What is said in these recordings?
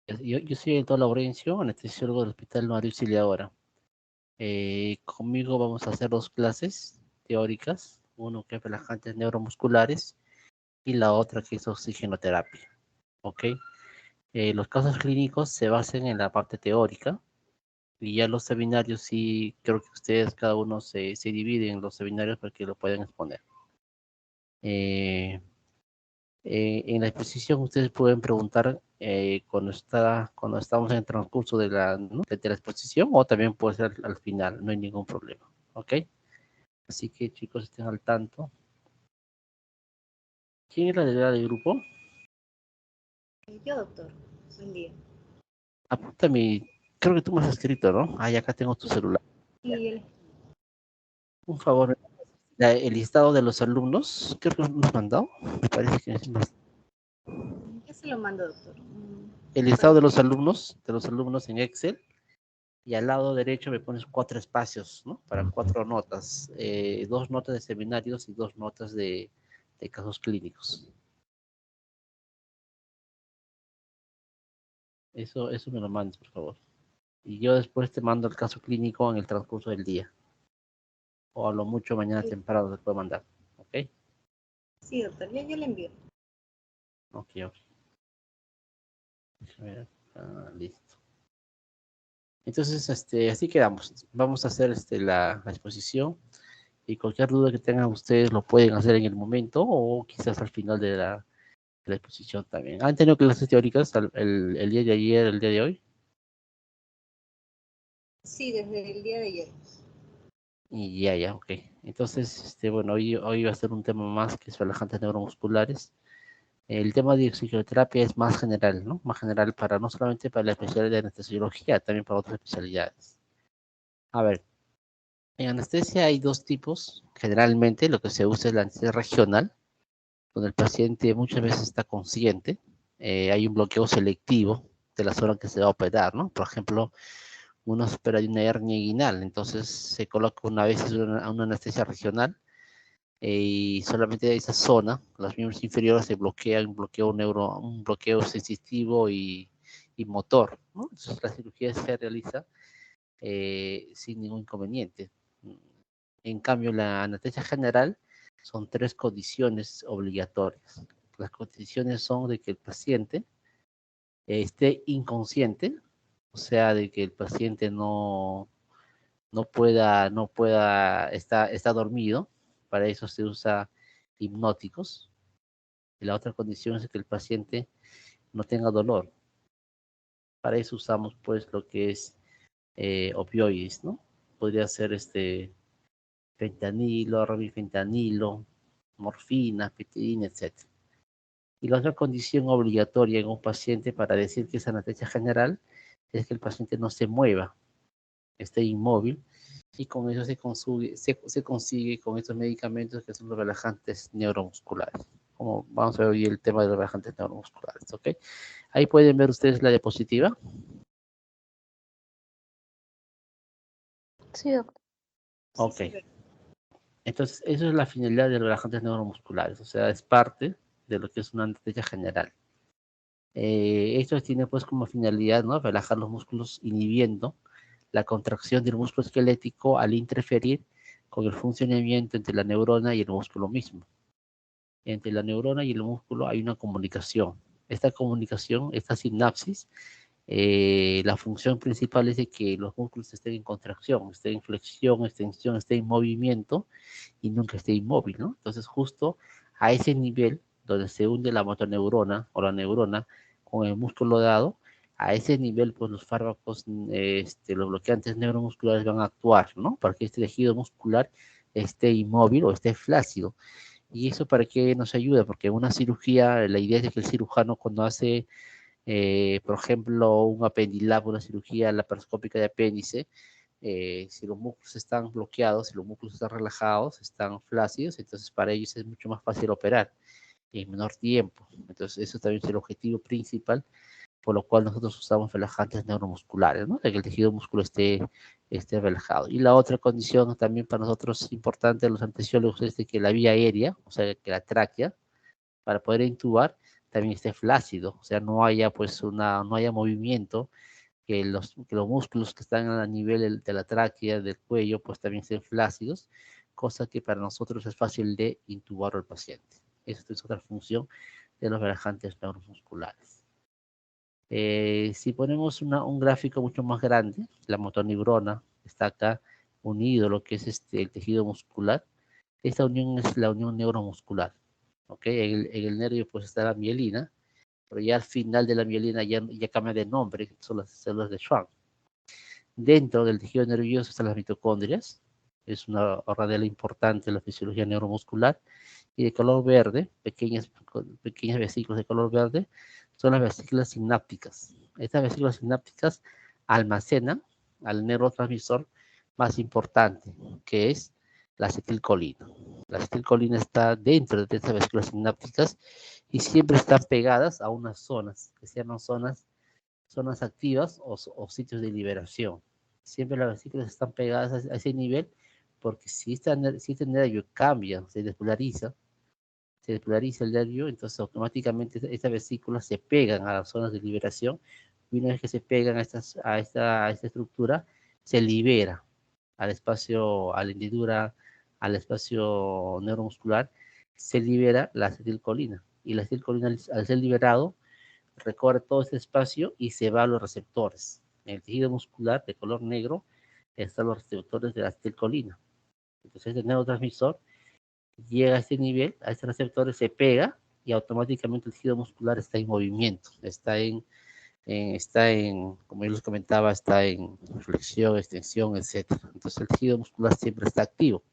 Yo soy el doctor Laurencio, anestesiólogo del Hospital María Auxiliadora. Conmigo vamos a hacer 2 clases teóricas, uno que es relajantes neuromusculares y la otra que es oxigenoterapia, ¿ok? Los casos clínicos se basan en la parte teórica y ya los seminarios sí, creo que ustedes cada uno se dividen en los seminarios para que lo puedan exponer. Eh, en la exposición ustedes pueden preguntar cuando estamos en el transcurso de ¿no? de la exposición o también puede ser al final, no hay ningún problema, ¿ok? Así que chicos estén al tanto. ¿Quién es la delegada del grupo? Yo, doctor. Buen día. Apúntame, creo que tú me has escrito, ¿no? Ah, ya acá tengo tu celular. Y el, Un favor, el listado de los alumnos, creo que nos has mandado, me parece que es más. ya se lo mando, doctor. El listado de los alumnos en Excel. Y al lado derecho me pones 4 espacios, ¿no? Para 4 notas, 2 notas de seminarios y 2 notas de casos clínicos. Eso me lo mandes, por favor. Y yo después te mando el caso clínico en el transcurso del día. O a lo mucho mañana temprano te puedo mandar. ¿Ok? Sí, doctor, yo le envío. Ok, ok. Déjame ver. Listo. Entonces, así quedamos. Vamos a hacer la exposición. Y cualquier duda que tengan ustedes lo pueden hacer en el momento o quizás al final de la exposición también. ¿Han tenido clases teóricas el día de ayer, el día de hoy? Sí, desde el día de ayer. Y ya, ok. Entonces, bueno, hoy va a ser un tema más que es relajantes neuromusculares. El tema de psicoterapia es más general, ¿no? Más general para no solamente para la especialidad de anestesiología, también para otras especialidades. A ver, en anestesia hay 2 tipos. Generalmente lo que se usa es la anestesia regional, donde el paciente muchas veces está consciente. Hay un bloqueo selectivo de la zona que se va a operar, ¿no? Por ejemplo, uno se opera de una hernia inguinal, entonces se coloca una vez una anestesia regional y solamente esa zona, los miembros inferiores se bloquean, un bloqueo sensitivo y motor, ¿no? Entonces la cirugía se realiza sin ningún inconveniente. En cambio, la anestesia general son 3 condiciones obligatorias. Las condiciones son de que el paciente esté inconsciente, o sea, de que el paciente está dormido, para eso se usa hipnóticos. Y la otra condición es que el paciente no tenga dolor. Para eso usamos pues lo que es opioides, ¿no? Podría ser fentanilo, romifentanilo, morfina, pitirina, etc. Y la otra condición obligatoria en un paciente para decir que es anestesia general es que el paciente no se mueva, esté inmóvil, y con eso se consigue con estos medicamentos que son los relajantes neuromusculares. Como vamos a ver hoy el tema de los relajantes neuromusculares, ¿ok? Ahí pueden ver ustedes la diapositiva. Sí, doctor. Sí, Ok. sí, Entonces, eso es la finalidad de los relajantes neuromusculares, o sea, es parte de lo que es una anestesia general. Esto tiene pues como finalidad, ¿no? Relajar los músculos inhibiendo la contracción del músculo esquelético al interferir con el funcionamiento entre la neurona y el músculo mismo. Entre la neurona y el músculo hay una comunicación. Esta comunicación, esta sinapsis, la función principal es de que los músculos estén en contracción, estén en flexión, extensión, estén en movimiento y nunca esté inmóvil, ¿no? Entonces, justo a ese nivel donde se hunde la motoneurona o la neurona con el músculo dado, a ese nivel, pues los fármacos, los bloqueantes neuromusculares van a actuar, ¿no? Para que este tejido muscular esté inmóvil o esté flácido. ¿Y eso para qué nos ayuda? Porque en una cirugía, la idea es que el cirujano cuando hace, por ejemplo, un apendilap, una cirugía laparoscópica de apéndice, si los músculos están bloqueados, si los músculos están relajados, están flácidos, entonces para ellos es mucho más fácil operar en menor tiempo. Entonces, eso también es el objetivo principal, por lo cual nosotros usamos relajantes neuromusculares, ¿no? De que el tejido músculo esté relajado. Y la otra condición también para nosotros importante, los anestesiólogos, es de que la vía aérea, o sea, que la tráquea, para poder intubar, también esté flácido, o sea, no haya pues no haya movimiento, que los músculos que están a nivel de la tráquea, del cuello, pues también estén flácidos, cosa que para nosotros es fácil de intubar al paciente. Esa es otra función de los relajantes neuromusculares. Si ponemos un gráfico mucho más grande, la motoneurona está acá unido, lo que es el tejido muscular. Esta unión es la unión neuromuscular. ¿Okay? En el nervio pues está la mielina, pero ya al final de la mielina ya cambia de nombre, son las células de Schwann. Dentro del tejido nervioso están las mitocondrias, es una organela importante en la fisiología neuromuscular, y de color verde, pequeñas vesículas de color verde, son las vesículas sinápticas. Estas vesículas sinápticas almacenan al neurotransmisor más importante, que es la acetilcolina. La acetilcolina está dentro de estas vesículas sinápticas y siempre están pegadas a unas zonas, que se llaman zonas activas o sitios de liberación. Siempre las vesículas están pegadas a ese nivel porque si este nervio cambia, se despolariza el nervio, entonces automáticamente estas vesículas se pegan a las zonas de liberación y una vez que se pegan a esta estructura, se libera al espacio, a la hendidura, al espacio neuromuscular, se libera la acetilcolina. Y la acetilcolina, al ser liberado, recorre todo este espacio y se va a los receptores. En el tejido muscular de color negro están los receptores de la acetilcolina. Entonces, el neurotransmisor llega a este nivel, a estos receptores, se pega y automáticamente el tejido muscular está en movimiento, como yo les comentaba, está en flexión, extensión, etc. Entonces el tejido muscular siempre está activo,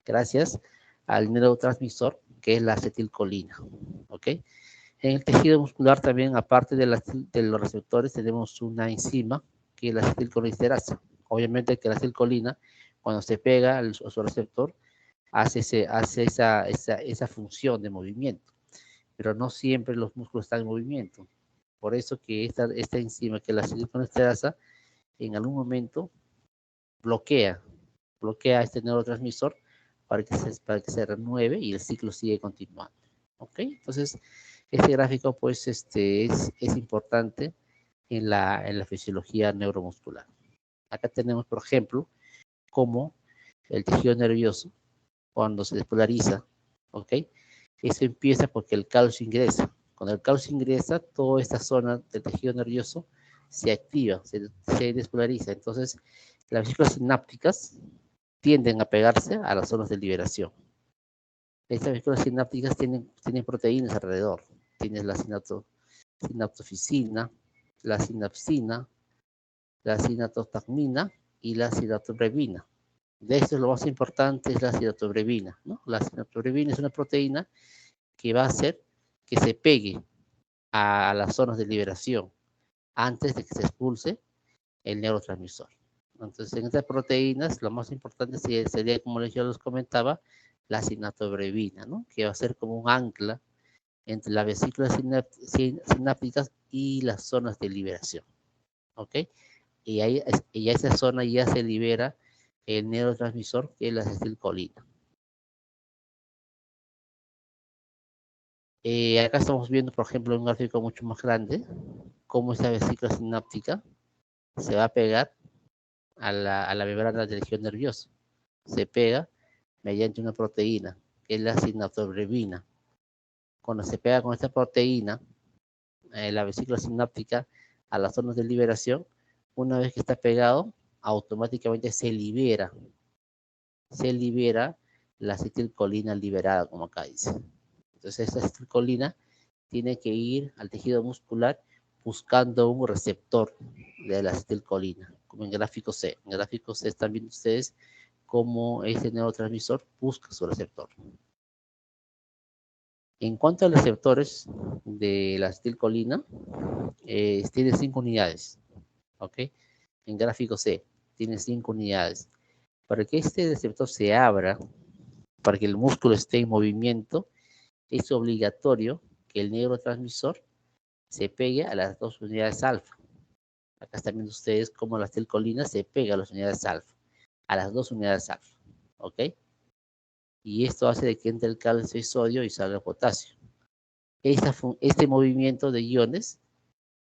gracias al neurotransmisor que es la acetilcolina. ¿Ok? En el tejido muscular también, aparte de los receptores, tenemos una enzima que es la acetilcolinesterasa. Obviamente que la acetilcolina, cuando se pega a su receptor, hace esa función de movimiento, pero no siempre los músculos están en movimiento. Por eso que esta enzima, que es la acetilcolinesterasa, en algún momento bloquea este neurotransmisor para que se renueve y el ciclo sigue continuando. ¿Ok? Entonces, este gráfico pues es importante en la fisiología neuromuscular. Acá tenemos, por ejemplo, cómo el tejido nervioso, cuando se despolariza, ¿ok? Eso empieza porque el calcio ingresa. Cuando el calcio ingresa, toda esta zona del tejido nervioso se activa, se despolariza. Entonces, las vesículas sinápticas tienden a pegarse a las zonas de liberación. Estas vesículas sinápticas tienen proteínas alrededor. Tienes la sinaptofisina, la sinapsina, la sinaptotagmina y la sinaptobrevina. De esto lo más importante es la sinaptobrevina, ¿no? La sinaptobrevina es una proteína que va a hacer que se pegue a las zonas de liberación antes de que se expulse el neurotransmisor. Entonces, en estas proteínas, lo más importante sería, como yo les comentaba, la sinaptobrevina, ¿no? Que va a ser como un ancla entre las vesículas sinápticas y las zonas de liberación, ¿ok? Y a esa zona ya se libera el neurotransmisor, que es la acetilcolina. Acá estamos viendo, por ejemplo, en un gráfico mucho más grande, cómo esa vesícula sináptica se va a pegar a la membrana del tejido nervioso. Se pega mediante una proteína, que es la sinaptobrevina. Cuando se pega con esta proteína, la vesícula sináptica, a las zonas de liberación, una vez que está pegado, automáticamente se libera la acetilcolina liberada, como acá dice. Entonces, esta acetilcolina tiene que ir al tejido muscular buscando un receptor de la acetilcolina, como en gráfico C. En gráfico C están viendo ustedes cómo ese neurotransmisor busca su receptor. En cuanto a los receptores de la acetilcolina, tiene 5 unidades, ¿ok? En gráfico C, tiene 5 unidades. Para que este receptor se abra, para que el músculo esté en movimiento, es obligatorio que el neurotransmisor se pegue a las 2 unidades alfa. Acá están viendo ustedes cómo la acetilcolina se pega a las unidades alfa, a las 2 unidades alfa, ¿ok? Y esto hace de que entre el calcio y sodio y salga el potasio. Este movimiento de iones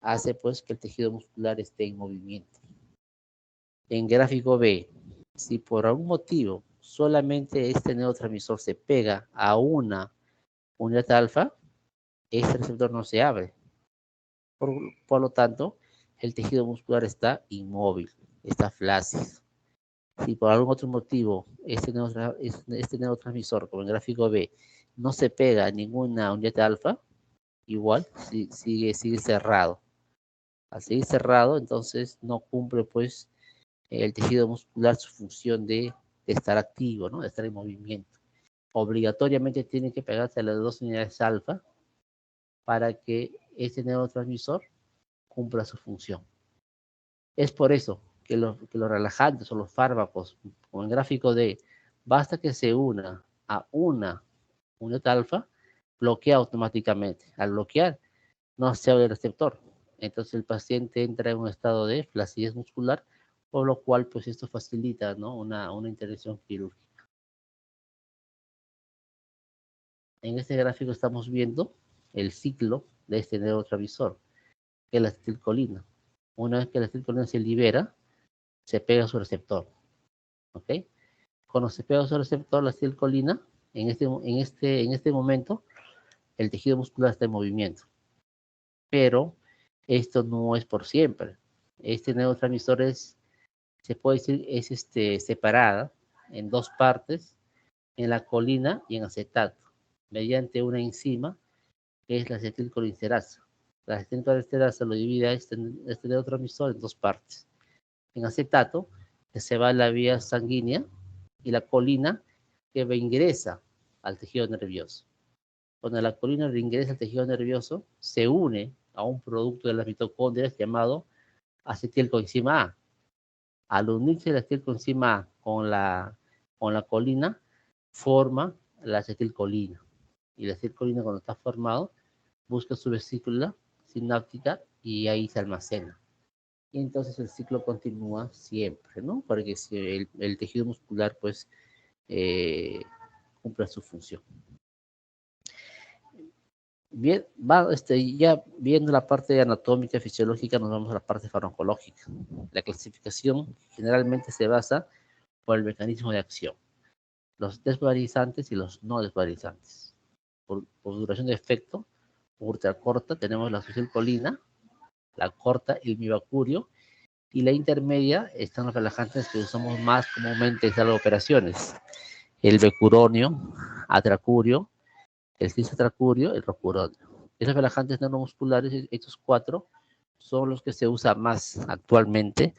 hace pues que el tejido muscular esté en movimiento. En gráfico B, si por algún motivo solamente este neurotransmisor se pega a una unidad alfa, este receptor no se abre. Por lo tanto, el tejido muscular está inmóvil, está flácido. Si por algún otro motivo este neurotransmisor, como en gráfico B, no se pega a ninguna unidad alfa, igual sigue cerrado. Al seguir cerrado, entonces no cumple pues el tejido muscular su función de estar activo, ¿no? De estar en movimiento. Obligatoriamente tiene que pegarse a las dos unidades alfa para que este neurotransmisor cumpla su función. Es por eso que los relajantes o los fármacos, como el gráfico D, basta que se una a una unidad alfa, bloquea automáticamente. Al bloquear, no se abre el receptor. Entonces el paciente entra en un estado de flacidez muscular, por lo cual pues esto facilita, ¿no? una intervención quirúrgica. En este gráfico estamos viendo el ciclo de este neurotransmisor, que es la acetilcolina. Una vez que la acetilcolina se libera, se pega a su receptor, ¿ok? Cuando se pega a su receptor, la acetilcolina, en este momento, el tejido muscular está en movimiento. Pero esto no es por siempre. Este neurotransmisor se puede decir, es separada en dos partes, en la colina y en acetato, mediante una enzima que es la acetilcolincerasa. La acetilcolincerasa lo divide a este neurotransmisor en dos partes. En acetato, que se va a la vía sanguínea, y la colina, que ingresa al tejido nervioso. Cuando la colina reingresa al tejido nervioso, se une a un producto de las mitocondrias llamado acetilcoenzima A. Al unirse la acetilcoenzima A con la colina, forma la acetilcolina. Y la acetilcolina, cuando está formado, busca su vesícula sináptica y ahí se almacena. Y entonces el ciclo continúa siempre, ¿no? Para que el tejido muscular, pues, cumpla su función. Bien, ya viendo la parte anatómica, fisiológica, nos vamos a la parte farmacológica. La clasificación generalmente se basa por el mecanismo de acción, los desvalorizantes y los no desvalorizantes. Por duración de efecto, ultra corta, tenemos la acetilcolina, la corta, el mibacurio, y la intermedia están los relajantes que usamos más comúnmente en sala de operaciones, el becuronio, atracurio, el cisatracurio, el rocuronio. Esos relajantes neuromusculares, estos cuatro, son los que se usan más actualmente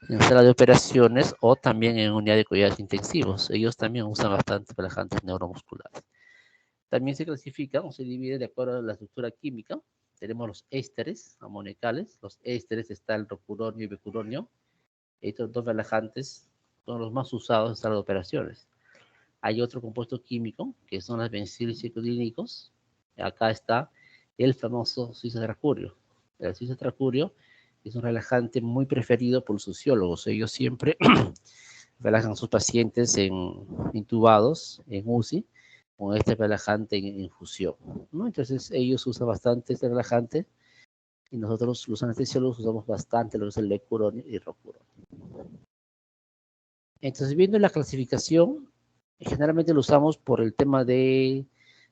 en sala de operaciones o también en unidad de cuidados intensivos. Ellos también usan bastante relajantes neuromusculares. También se clasifican o se divide de acuerdo a la estructura química. Tenemos los ésteres amonicales. Los ésteres están el rocuronio y becuronio. Estos dos relajantes son los más usados en sala de operaciones. Hay otro compuesto químico, que son los bencilciclínicos. Acá está el famoso cisatracurio. El cisatracurio es un relajante muy preferido por los sociólogos. Ellos siempre relajan a sus pacientes intubados en UCI con este relajante en infusión, ¿no? Entonces ellos usan bastante este relajante y nosotros los anestesiólogos usamos bastante lo que es el becuronio y rocuronio. Entonces, viendo la clasificación, generalmente lo usamos por el tema de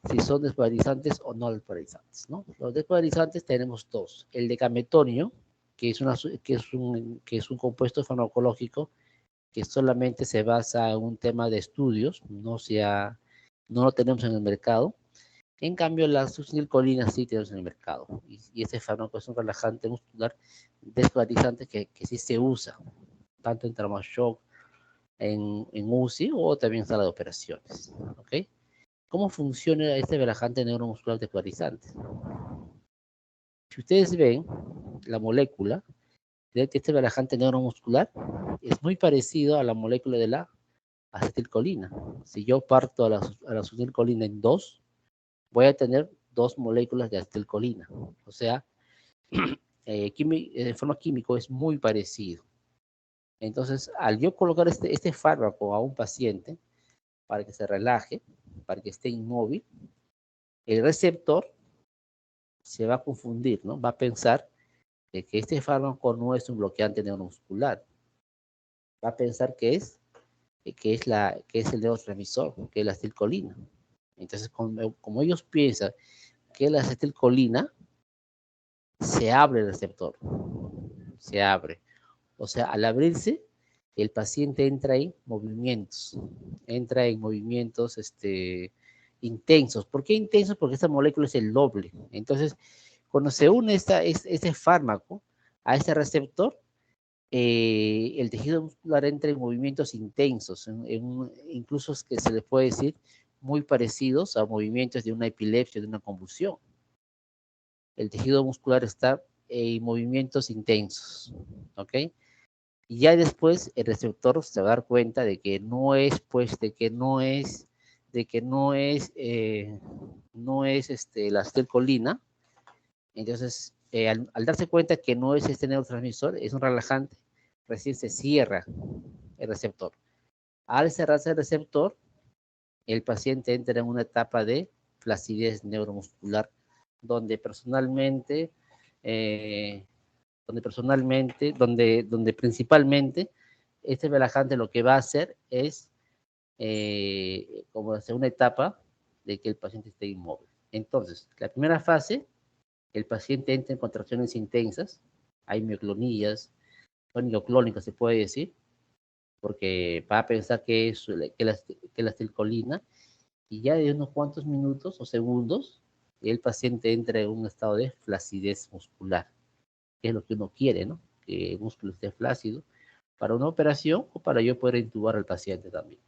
si son desvalorizantes o no desvalorizantes, ¿no? Los desvalorizantes tenemos dos. El decametonio, que es un compuesto farmacológico que solamente se basa en un tema de estudios, no lo tenemos en el mercado. En cambio, la succinilcolina sí tenemos en el mercado. Y este fármaco es un relajante muscular desvalorizante que sí se usa, tanto en trauma shock, en UCI o también en sala de operaciones. ¿Ok? ¿Cómo funciona este relajante neuromuscular desvalorizante? Si ustedes ven la molécula, ven que este relajante neuromuscular es muy parecido a la molécula de la acetilcolina. Si yo parto a la acetilcolina en dos, voy a tener dos moléculas de acetilcolina. O sea, en forma químico es muy parecido. Entonces, al yo colocar este fármaco a un paciente para que se relaje, para que esté inmóvil, el receptor se va a confundir, ¿no? Va a pensar de que este fármaco no es un bloqueante neuromuscular. Va a pensar que es el neurotransmisor, que es la acetilcolina. Entonces, como ellos piensan que la acetilcolina, se abre el receptor, se abre. O sea, al abrirse, el paciente entra en movimientos intensos. ¿Por qué intensos? Porque esta molécula es el doble. Entonces, cuando se une este fármaco a este receptor, el tejido muscular entra en movimientos intensos, incluso es que se le puede decir muy parecidos a movimientos de una epilepsia, de una convulsión. El tejido muscular está en movimientos intensos, ¿ok? Y ya después el receptor se va a dar cuenta de que no es, pues, no es la acetilcolina. Entonces, al darse cuenta que no es este neurotransmisor, es un relajante, recién se cierra el receptor. Al cerrarse el receptor, el paciente entra en una etapa de flacidez neuromuscular, donde personalmente, eh, donde principalmente este relajante lo que va a hacer es como hacer una etapa de que el paciente esté inmóvil. Entonces, la primera fase, el paciente entra en contracciones intensas, hay mioclonillas, tónico-clónicas se puede decir, porque va a pensar que la acetilcolina, y ya de unos cuantos minutos o segundos, el paciente entra en un estado de flacidez muscular, que es lo que uno quiere, ¿no? Que el músculo esté flácido para una operación o para yo poder intubar al paciente también.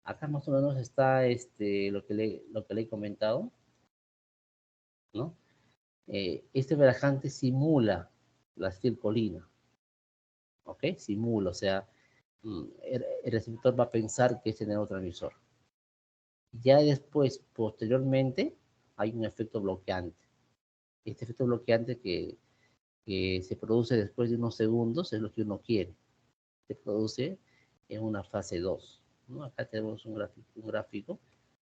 Acá más o menos está lo que le he comentado, ¿no? Este relajante simula la acetilcolina, ¿ok? Simula, o sea, el receptor va a pensar que es el neurotransmisor. Ya después, posteriormente, hay un efecto bloqueante. Este efecto bloqueante que se produce después de unos segundos es lo que uno quiere. Se produce en una fase 2, ¿no? Acá tenemos un gráfico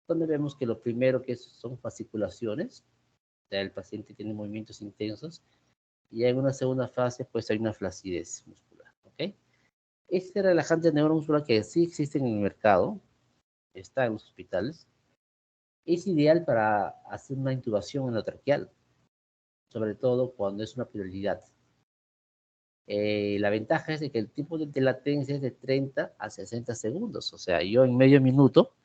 donde vemos que lo primero que son fasciculaciones, o sea, el paciente tiene movimientos intensos, y en una segunda fase pues hay una flacidez muscular, ¿ok? Este relajante neuromuscular que sí existe en el mercado, está en los hospitales, es ideal para hacer una intubación endotraqueal, sobre todo cuando es una prioridad. La ventaja es de que el tiempo de latencia es de 30 a 60 segundos, o sea, yo en medio minuto,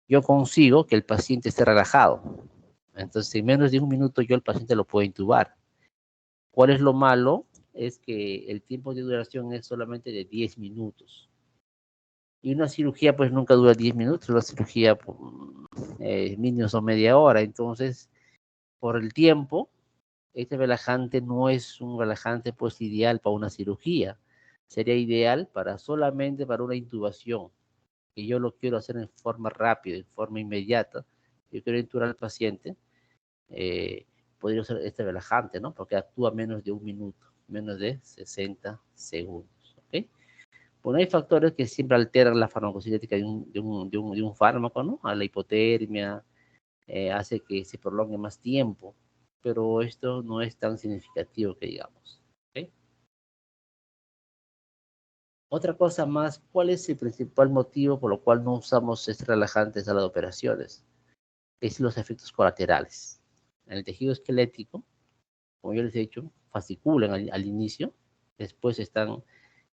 yo consigo que el paciente esté relajado. Entonces, en menos de un minuto yo el paciente lo puedo intubar. ¿Cuál es lo malo? Es que el tiempo de duración es solamente de 10 minutos. Y una cirugía pues nunca dura 10 minutos, la cirugía mínimo son media hora. Entonces, por el tiempo, este relajante no es un relajante pues ideal para una cirugía. Sería ideal solamente para una intubación, que yo lo quiero hacer en forma rápida, en forma inmediata. Yo quiero intubar al paciente, eh, podría ser este relajante, ¿no? Porque actúa menos de un minuto, menos de 60 segundos, ¿ok? Bueno, hay factores que siempre alteran la farmacocinética de un fármaco, ¿no? A la hipotermia, hace que se prolongue más tiempo, pero esto no es tan significativo que digamos, ¿ok? Otra cosa más, ¿cuál es el principal motivo por lo cual no usamos este relajante en sala de operaciones? Es los efectos colaterales. En el tejido esquelético, como yo les he dicho, fasciculan al inicio, después están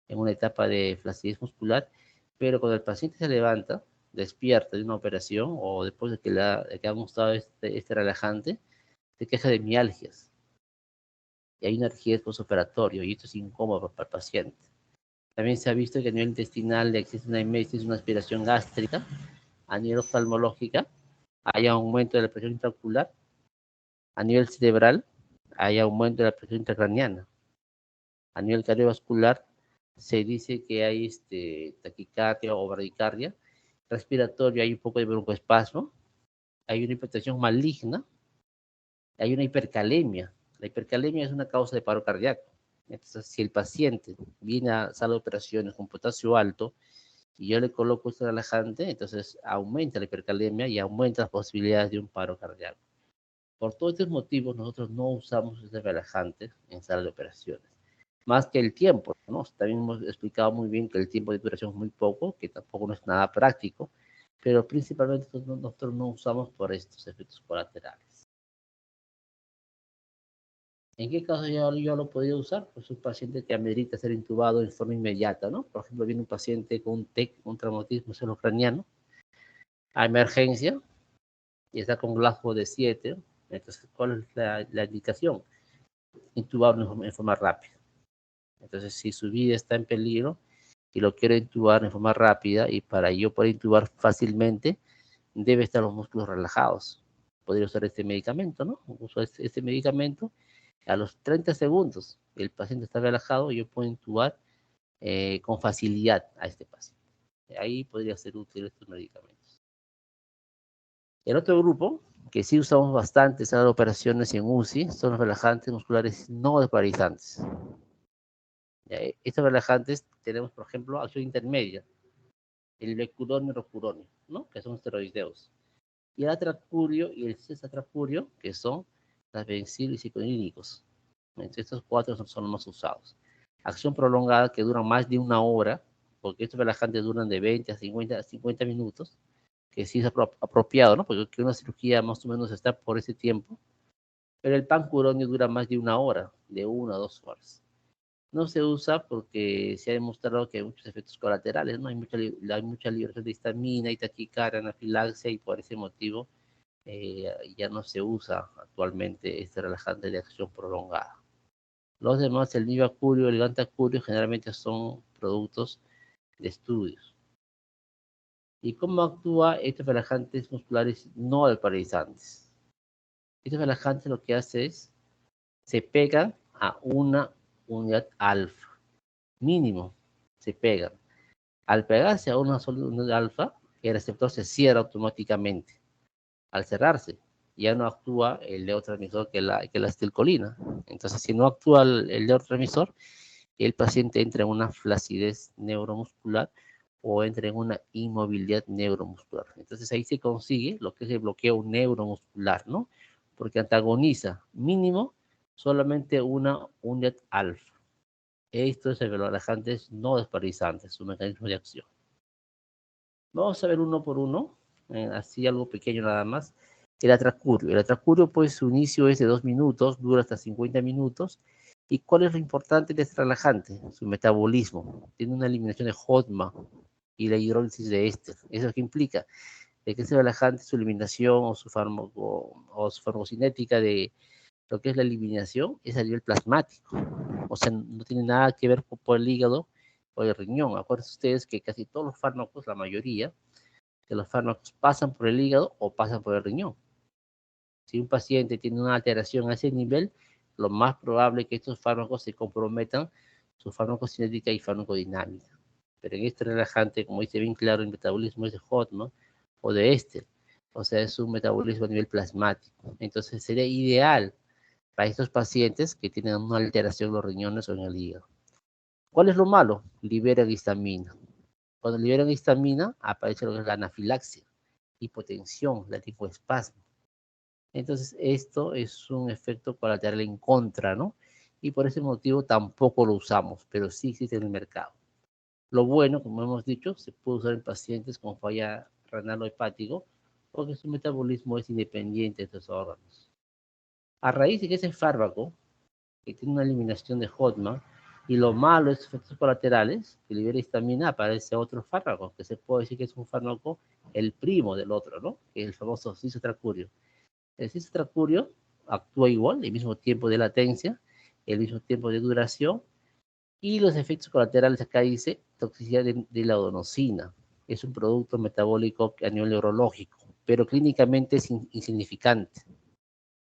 en una etapa de flacidez muscular, pero cuando el paciente se levanta, despierta de una operación o después de que ha gustado este relajante, se queja de mialgias y hay una rigidez postoperatorio y esto es incómodo para el paciente. También se ha visto que a nivel intestinal existe una emesis, una aspiración gástrica, a nivel oftalmológica hay aumento de la presión intraocular, a nivel cerebral hay aumento de la presión intracraniana, a nivel cardiovascular se dice que hay taquicardia o bradicardia, respiratorio hay un poco de broncoespasmo, hay una hipertensión maligna, hay una hipercalemia. La hipercalemia es una causa de paro cardíaco. Entonces, si el paciente viene a sala de operaciones con potasio alto y yo le coloco este relajante, entonces aumenta la hipercalemia y aumenta las posibilidades de un paro cardíaco. Por todos estos motivos, nosotros no usamos este relajante en sala de operaciones. Más que el tiempo, ¿no? También hemos explicado muy bien que el tiempo de duración es muy poco, que tampoco no es nada práctico, pero principalmente nosotros no usamos por estos efectos colaterales. ¿En qué caso yo lo podría usar? Pues un paciente que amerita ser intubado en forma inmediata, ¿no? Por ejemplo, viene un paciente con un TEC, un traumatismo cerebrovascular, a emergencia, y está con Glasgow de 7, entonces, ¿cuál es la indicación? Intubarlo en forma rápida. Entonces, si su vida está en peligro y lo quiero intubar en forma rápida, y para yo poder intubar fácilmente, debe estar los músculos relajados. Podría usar este medicamento, ¿no? Uso este medicamento, a los 30 segundos el paciente está relajado, yo puedo intubar con facilidad a este paciente. Ahí podría ser útil estos medicamentos. El otro grupo, que sí usamos bastante en las operaciones y en UCI, son los relajantes musculares no desparalizantes. Estos relajantes tenemos, por ejemplo, acción intermedia, el becuronio y rocuronio, ¿no? Que son esteroideos. Y el atracurio y el cisatracurio, que son las bencil y psicolínicos. Entre estos cuatro son los más usados. Acción prolongada que dura más de una hora, porque estos relajantes duran de 20 a 50 minutos, que sí es apropiado, ¿no? Porque una cirugía más o menos está por ese tiempo, pero el pancuronio dura más de una hora, de 1 a 2 horas. No se usa porque se ha demostrado que hay muchos efectos colaterales, ¿no? Hay mucha liberación de histamina y taquicardia, anafilaxia, y por ese motivo ya no se usa actualmente este relajante de acción prolongada. Los demás, el Nivacurio, el Gantacurio, generalmente son productos de estudios. ¿Y cómo actúa estos relajantes musculares no desparalizantes? Estos relajantes lo que hace es, se pegan a una unidad alfa, mínimo, se pegan. Al pegarse a una sola unidad alfa, el receptor se cierra automáticamente. Al cerrarse, ya no actúa el neurotransmisor que es la acetilcolina. Entonces, si no actúa el neurotransmisor, el paciente entra en una flacidez neuromuscular o entra en una inmovilidad neuromuscular. Entonces, ahí se consigue lo que es el bloqueo neuromuscular, ¿no? Porque antagoniza mínimo solamente una unidad alfa. Esto es el relajante no desparalizante, su mecanismo de acción. Vamos a ver uno por uno, así algo pequeño nada más. El atracurio. El atracurio, pues, su inicio es de 2 minutos, dura hasta 50 minutos. ¿Y cuál es lo importante de este relajante? Su metabolismo. Tiene una eliminación de HODMA y la hidrólisis de éster. ¿Eso qué implica? De que este relajante, su eliminación o su farmacocinética de lo que es la eliminación es a nivel plasmático. O sea, no tiene nada que ver con el hígado o el riñón. Acuérdense ustedes que casi todos los fármacos, la mayoría de los fármacos, pasan por el hígado o pasan por el riñón. Si un paciente tiene una alteración a ese nivel, lo más probable es que estos fármacos se comprometan su farmacocinética y farmacodinámica. Pero en este relajante, como dice bien claro, el metabolismo es de HODMA o de éster. O sea, es un metabolismo a nivel plasmático. Entonces sería ideal para estos pacientes que tienen una alteración en los riñones o en el hígado. ¿Cuál es lo malo? Liberan histamina. Cuando liberan histamina, aparece lo que es la anafilaxia, hipotensión, la linfoespasmo. Entonces, esto es un efecto colateral en contra, ¿no? Y por ese motivo tampoco lo usamos, pero sí existe en el mercado. Lo bueno, como hemos dicho, se puede usar en pacientes con falla renal o hepático, porque su metabolismo es independiente de estos órganos. A raíz de que ese fármaco, que tiene una eliminación de HODMA, y lo malo es efectos colaterales, que libera histamina, aparece otro fármaco, que se puede decir que es un fármaco, el primo del otro, ¿no? Que es el famoso cisatracurio. El cisatracurio actúa igual, el mismo tiempo de latencia, el mismo tiempo de duración, y los efectos colaterales acá dice toxicidad de la adenosina. Es un producto metabólico a nivel neurológico, pero clínicamente es insignificante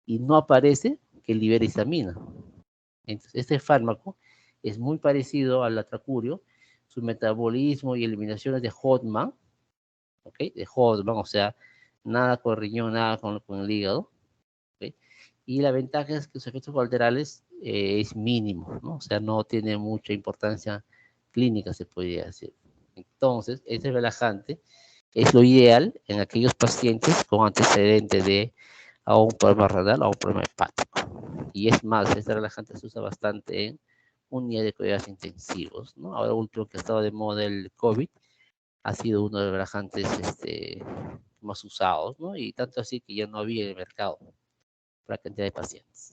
y no aparece que libere histamina. Entonces, este fármaco es muy parecido al atracurio, su metabolismo y eliminaciones de HODMA, ¿ok? De HODMA, o sea, nada con el riñón, nada con el hígado, ¿ok? Y la ventaja es que sus efectos colaterales es mínimo, ¿no? O sea, no tiene mucha importancia clínica, se podría decir. Entonces, este relajante es lo ideal en aquellos pacientes con antecedentes de a un problema renal o a un problema hepático. Y es más, este relajante se usa bastante en unidades de cuidados intensivos, ¿no? Ahora último que ha estado de moda el COVID, ha sido uno de los relajantes más usados, ¿no? Y tanto así que ya no había en el mercado para la cantidad de pacientes.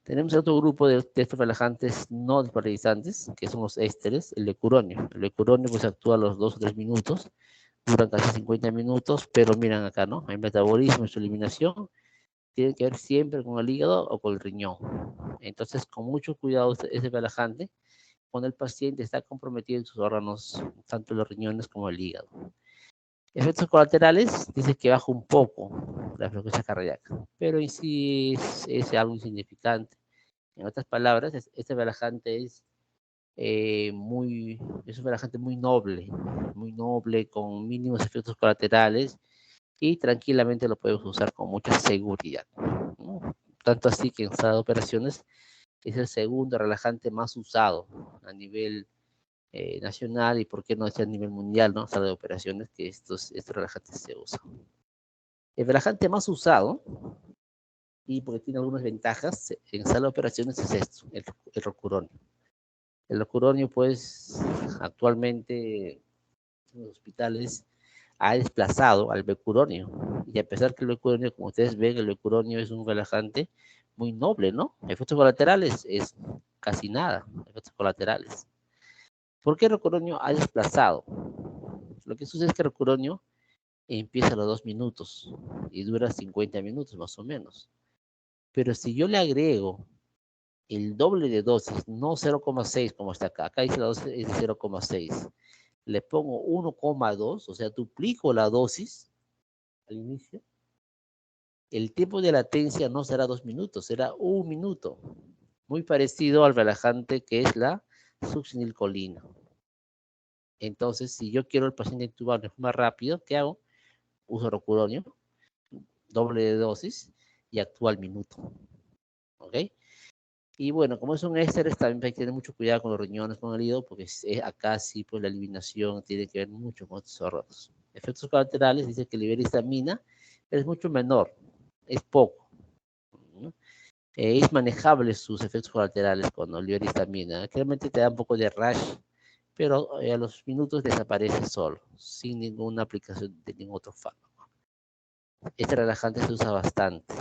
Tenemos otro grupo de estos relajantes no desvalorizantes, que son los ésteres, el lecuronio. El lecuronio pues actúa a los 2 o 3 minutos, duran casi 50 minutos, pero miran acá, ¿no? El metabolismo y su eliminación tiene que ver siempre con el hígado o con el riñón. Entonces, con mucho cuidado ese relajante, cuando el paciente está comprometido en sus órganos, tanto los riñones como el hígado. Efectos colaterales, dice que baja un poco la frecuencia cardíaca, pero en sí es algo insignificante. En otras palabras, este relajante es un relajante muy noble, con mínimos efectos colaterales y tranquilamente lo podemos usar con mucha seguridad, ¿no? Tanto así que en sala de operaciones es el segundo relajante más usado a nivel nacional y por qué no decir a nivel mundial, ¿no? Sala de operaciones que estos relajantes se usan. El relajante más usado, y porque tiene algunas ventajas, en sala de operaciones es esto, el rocuronio. El rocuronio, pues, actualmente en los hospitales ha desplazado al becuronio. Y a pesar que el becuronio, como ustedes ven, el becuronio es un relajante muy noble, ¿no? Efectos colaterales es casi nada, efectos colaterales. ¿Por qué el rocuronio ha desplazado? Lo que sucede es que el rocuronio empieza a los 2 minutos y dura 50 minutos más o menos. Pero si yo le agrego el doble de dosis, no 0,6 como está acá, acá dice la dosis es de 0,6, le pongo 1,2, o sea, duplico la dosis al inicio, el tiempo de latencia no será 2 minutos, será 1 minuto, muy parecido al relajante que es la succinilcolina. Entonces, si yo quiero al paciente intubado de forma rápida, ¿qué hago? Uso rocuronio, doble de dosis y actúa al minuto. ¿Ok? Y bueno, como es un éster, también hay que tener mucho cuidado con los riñones, con el hígado, porque acá sí, pues la eliminación tiene que ver mucho con estos órganos. Efectos colaterales, dice que libera histamina, pero es mucho menor, es poco, ¿no? Es manejable sus efectos colaterales cuando libera histamina. Realmente te da un poco de rash, pero a los minutos desaparece solo, sin ninguna aplicación de ningún otro fármaco. Este relajante se usa bastante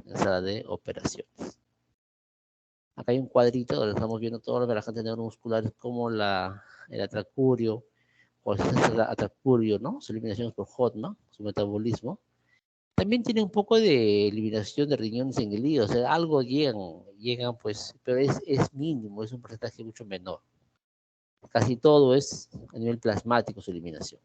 en sala de operaciones. Acá hay un cuadrito donde estamos viendo todos los relajantes neuromusculares como el atracurio o el atracurio, ¿no? Su eliminación es por HODMA, su metabolismo. También tiene un poco de eliminación de riñones en el hígado, o sea, algo llegan pues, pero es mínimo, es un porcentaje mucho menor. Casi todo es a nivel plasmático su eliminación.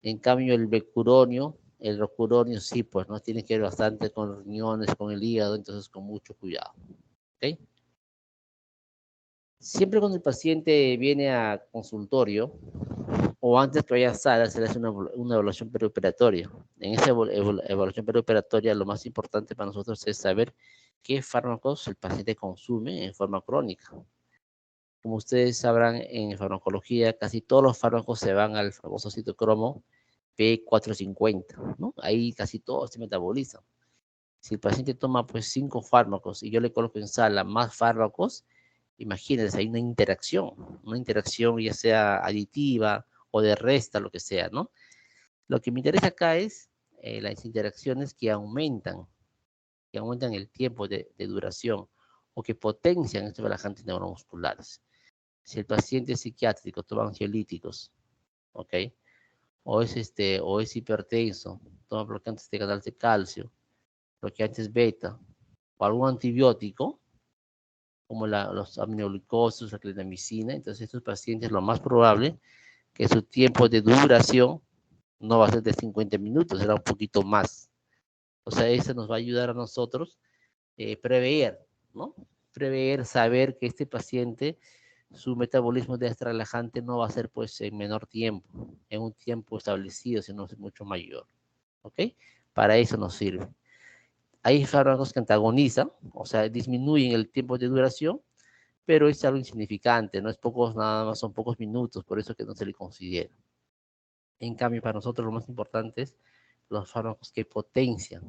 En cambio, el becuronio, el rocuronio sí, pues, ¿no? Tiene que ver bastante con los riñones, con el hígado, entonces con mucho cuidado. ¿Ok? Siempre cuando el paciente viene a consultorio o antes que vaya a sala, se le hace una evaluación preoperatoria. En esa evaluación preoperatoria, lo más importante para nosotros es saber qué fármacos el paciente consume en forma crónica. Como ustedes sabrán, en farmacología casi todos los fármacos se van al famoso citocromo P450, ¿no? Ahí casi todos se metabolizan. Si el paciente toma pues 5 fármacos y yo le coloco en sala más fármacos, imagínense, hay una interacción ya sea aditiva o de resta, lo que sea, ¿no? Lo que me interesa acá es las interacciones que aumentan el tiempo de duración o que potencian estos relajantes neuromusculares. Si el paciente es psiquiátrico, toma ansiolíticos, ¿ok? O es hipertenso, toma bloqueantes de canal de calcio, bloqueantes beta, o algún antibiótico, como los aminoglucosos, la clindamicina, entonces estos pacientes lo más probable que su tiempo de duración no va a ser de 50 minutos, será un poquito más. O sea, eso nos va a ayudar a nosotros prever, ¿no? Prever, saber que este paciente, su metabolismo de este relajante no va a ser pues en menor tiempo, en un tiempo establecido, sino es mucho mayor. ¿Ok? Para eso nos sirve. Hay fármacos que antagonizan, o sea, disminuyen el tiempo de duración, pero es algo insignificante, no es pocos, nada más son pocos minutos, por eso que no se le considera. En cambio, para nosotros lo más importante es los fármacos que potencian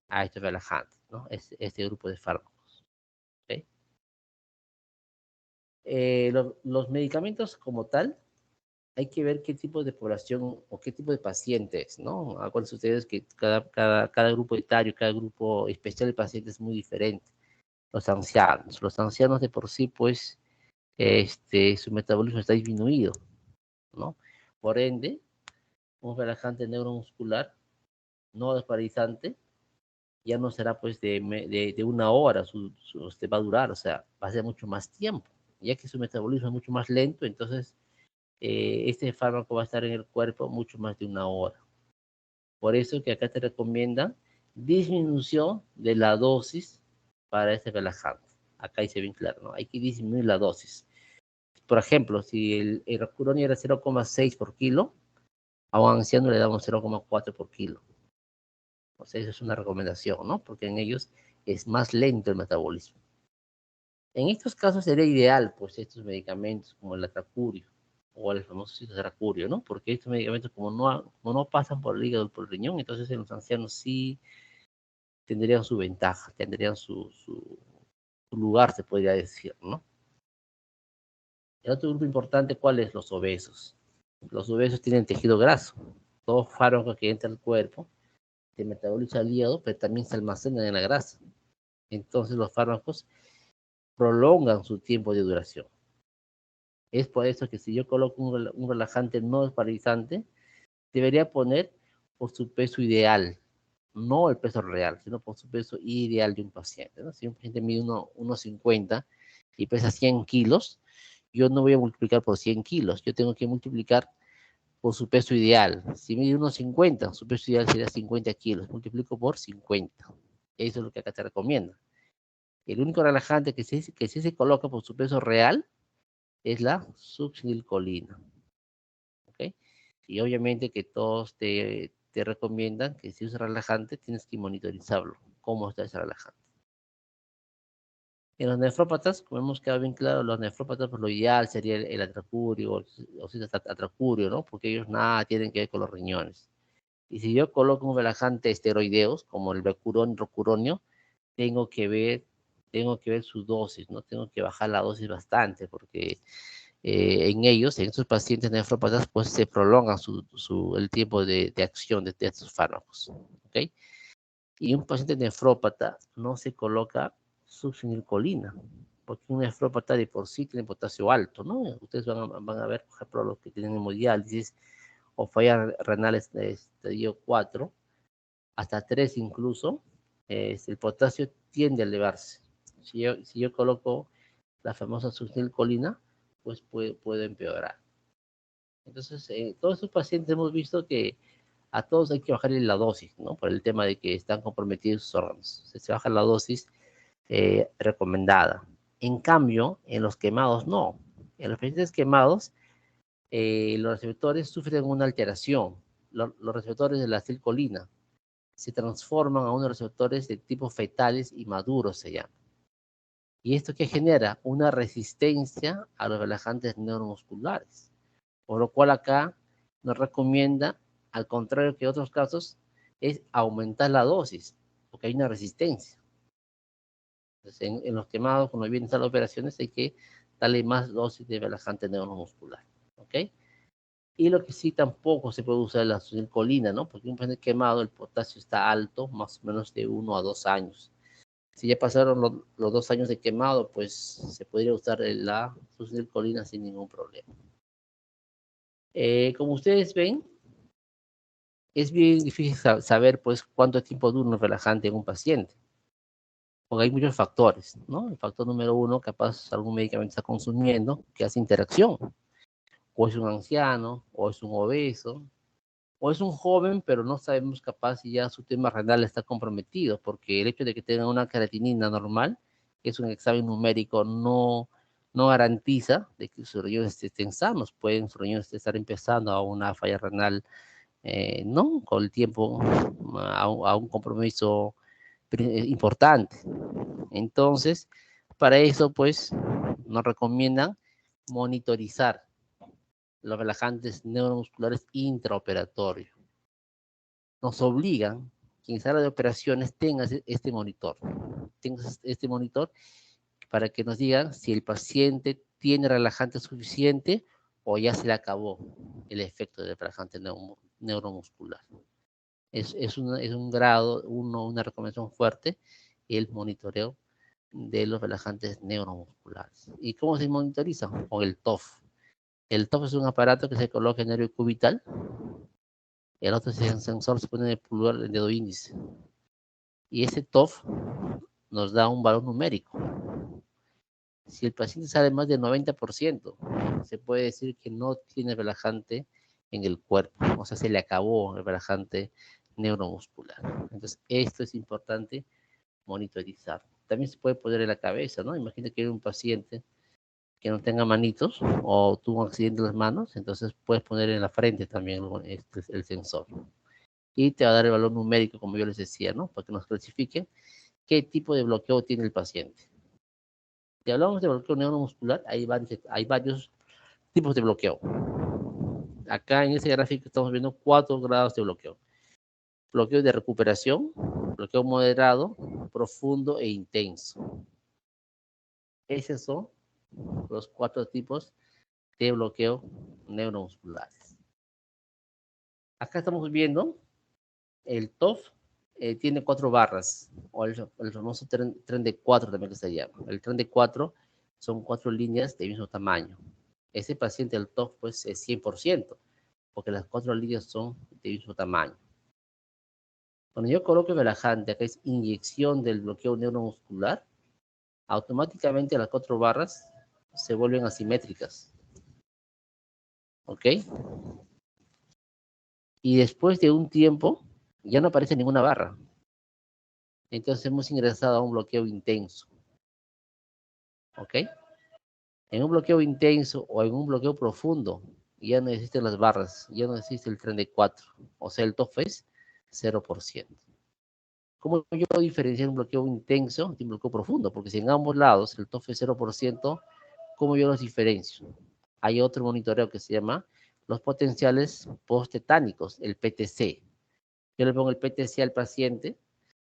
a estos relajantes, ¿no? Este grupo de fármacos. ¿Okay? Los medicamentos como tal, hay que ver qué tipo de población o qué tipo de pacientes, ¿no? Acuérdense ustedes que cada grupo etario, cada grupo especial de pacientes es muy diferente. Los ancianos de por sí, pues, su metabolismo está disminuido, ¿no? Por ende, un relajante neuromuscular no desparalizante ya no será pues de una hora, va a durar, o sea, va a ser mucho más tiempo, ya que su metabolismo es mucho más lento, entonces este fármaco va a estar en el cuerpo mucho más de una hora. Por eso que acá te recomiendan disminución de la dosis para este relajante. Acá dice bien claro, ¿no? Hay que disminuir la dosis. Por ejemplo, si el Rocuroni era 0,6 por kilo, a un anciano le damos 0,4 por kilo. O sea, eso es una recomendación, ¿no? Porque en ellos es más lento el metabolismo. En estos casos sería ideal, pues, estos medicamentos como el atracurio o el famoso citracurio, ¿no? Porque estos medicamentos, como no pasan por el hígado o por el riñón, entonces en los ancianos sí tendrían su ventaja, tendrían su lugar, se podría decir, ¿no? El otro grupo importante, ¿cuál es? Los obesos. Los obesos tienen tejido graso. Todo fármaco que entra al cuerpo se metaboliza al hígado, pero también se almacena en la grasa. Entonces los fármacos prolongan su tiempo de duración. Es por eso que si yo coloco un relajante no desparalizante, debería poner por su peso ideal, no el peso real, sino por su peso ideal de un paciente, ¿no? Si un paciente mide 1,50 y pesa 100 kilos, yo no voy a multiplicar por 100 kilos, yo tengo que multiplicar por su peso ideal. Si mide 1,50, su peso ideal sería 50 kilos, multiplico por 50. Eso es lo que acá te recomiendo. El único relajante que sí se coloca por su peso real es la succinilcolina. ¿Okay? Y obviamente que todos te recomiendan que si usas relajante tienes que monitorizarlo, cómo está ese relajante. En los nefrópatas, como hemos quedado bien claro, los nefrópatas por lo ideal sería el atracurio o atracurio, ¿no? Porque ellos nada tienen que ver con los riñones. Y si yo coloco un relajante esteroideos, como el rocuronio, tengo que ver su dosis, ¿no? Tengo que bajar la dosis bastante, porque en estos pacientes nefrópatas, pues se prolonga el tiempo de acción de estos fármacos, ¿ok? Y un paciente nefrópata no se coloca succinilcolina, porque un nefrópata de por sí tiene potasio alto, ¿no? Ustedes van a ver, por ejemplo, los que tienen hemodiálisis o fallas renales de estadio 4, hasta 3 incluso, el potasio tiende a elevarse. Si yo coloco la famosa succinilcolina, pues puede empeorar. Entonces, todos estos pacientes hemos visto que a todos hay que bajarle la dosis, ¿no? Por el tema de que están comprometidos sus órganos. Se baja la dosis recomendada. En cambio, en los quemados no. En los pacientes quemados, los receptores sufren una alteración. Los receptores de la acetilcolina se transforman a unos receptores de tipo fetales y maduros, se llama. ¿Y esto qué genera? Una resistencia a los relajantes neuromusculares. Por lo cual acá nos recomienda, al contrario que otros casos, es aumentar la dosis, porque hay una resistencia. Entonces, en los quemados, cuando vienen a las operaciones, hay que darle más dosis de relajante neuromuscular. ¿Ok? Y lo que sí tampoco se puede usar es la succinilcolina, ¿no? Porque un paciente quemado, el potasio está alto, más o menos de 1 a 2 años. Si ya pasaron los 2 años de quemado, pues se podría usar la succinilcolina sin ningún problema. Como ustedes ven, es bien difícil saber, pues, cuánto tiempo dura un relajante en un paciente, porque hay muchos factores, ¿no? El factor número 1, capaz algún medicamento está consumiendo que hace interacción, o es un anciano, o es un obeso, o es un joven, pero no sabemos capaz si ya su tema renal está comprometido, porque el hecho de que tenga una creatinina normal, que es un examen numérico, no garantiza de que sus riñones estén sanos, pueden sus riñones estar empezando a una falla renal, ¿no? Con el tiempo a un compromiso importante. Entonces, para eso, pues, nos recomiendan monitorizar los relajantes neuromusculares intraoperatorios. nos obligan que en sala de operaciones tengas este monitor. Tengas este monitor para que nos digan si el paciente tiene relajante suficiente o ya se le acabó el efecto del relajante neuromuscular. Es un grado, una recomendación fuerte, el monitoreo de los relajantes neuromusculares. ¿Y cómo se monitoriza? Con el TOF. El TOF es un aparato que se coloca en el nervio cubital. El otro sensor se pone en el pulgar del dedo índice. Y ese TOF nos da un valor numérico. Si el paciente sale más del 90%, se puede decir que no tiene relajante en el cuerpo, o sea, se le acabó el relajante neuromuscular. Entonces, esto es importante monitorizar. También se puede poner en la cabeza, ¿no? Imagina que hay un paciente que no tenga manitos o tuvo un accidente en las manos, entonces puedes poner en la frente también el sensor. Y te va a dar el valor numérico, como yo les decía, ¿no? Para que nos clasifiquen qué tipo de bloqueo tiene el paciente. Si hablamos de bloqueo neuromuscular, hay varios tipos de bloqueo. Acá en este gráfico estamos viendo 4 grados de bloqueo. Bloqueo de recuperación, bloqueo moderado, profundo e intenso. Esos son los 4 tipos de bloqueo neuromusculares. Acá estamos viendo el TOF, tiene 4 barras, o el famoso tren de 4 también que se llama. El tren de 4 son 4 líneas de mismo tamaño. Ese paciente el TOF pues es 100%, porque las 4 líneas son de mismo tamaño. Cuando yo coloco el relajante, acá es inyección del bloqueo neuromuscular, automáticamente las 4 barras se vuelven asimétricas. ¿Ok? Y después de un tiempo, ya no aparece ninguna barra. Entonces hemos ingresado a un bloqueo intenso. ¿Ok? En un bloqueo intenso o en un bloqueo profundo, ya no existen las barras, ya no existe el tren de 4. O sea, el TOF es 0%. ¿Cómo yo diferenciar un bloqueo intenso de un bloqueo profundo? Porque si en ambos lados el TOF es 0%, ¿cómo yo los diferencio? Hay otro monitoreo que se llama los potenciales post-tetánicos, el PTC. Yo le pongo el PTC al paciente.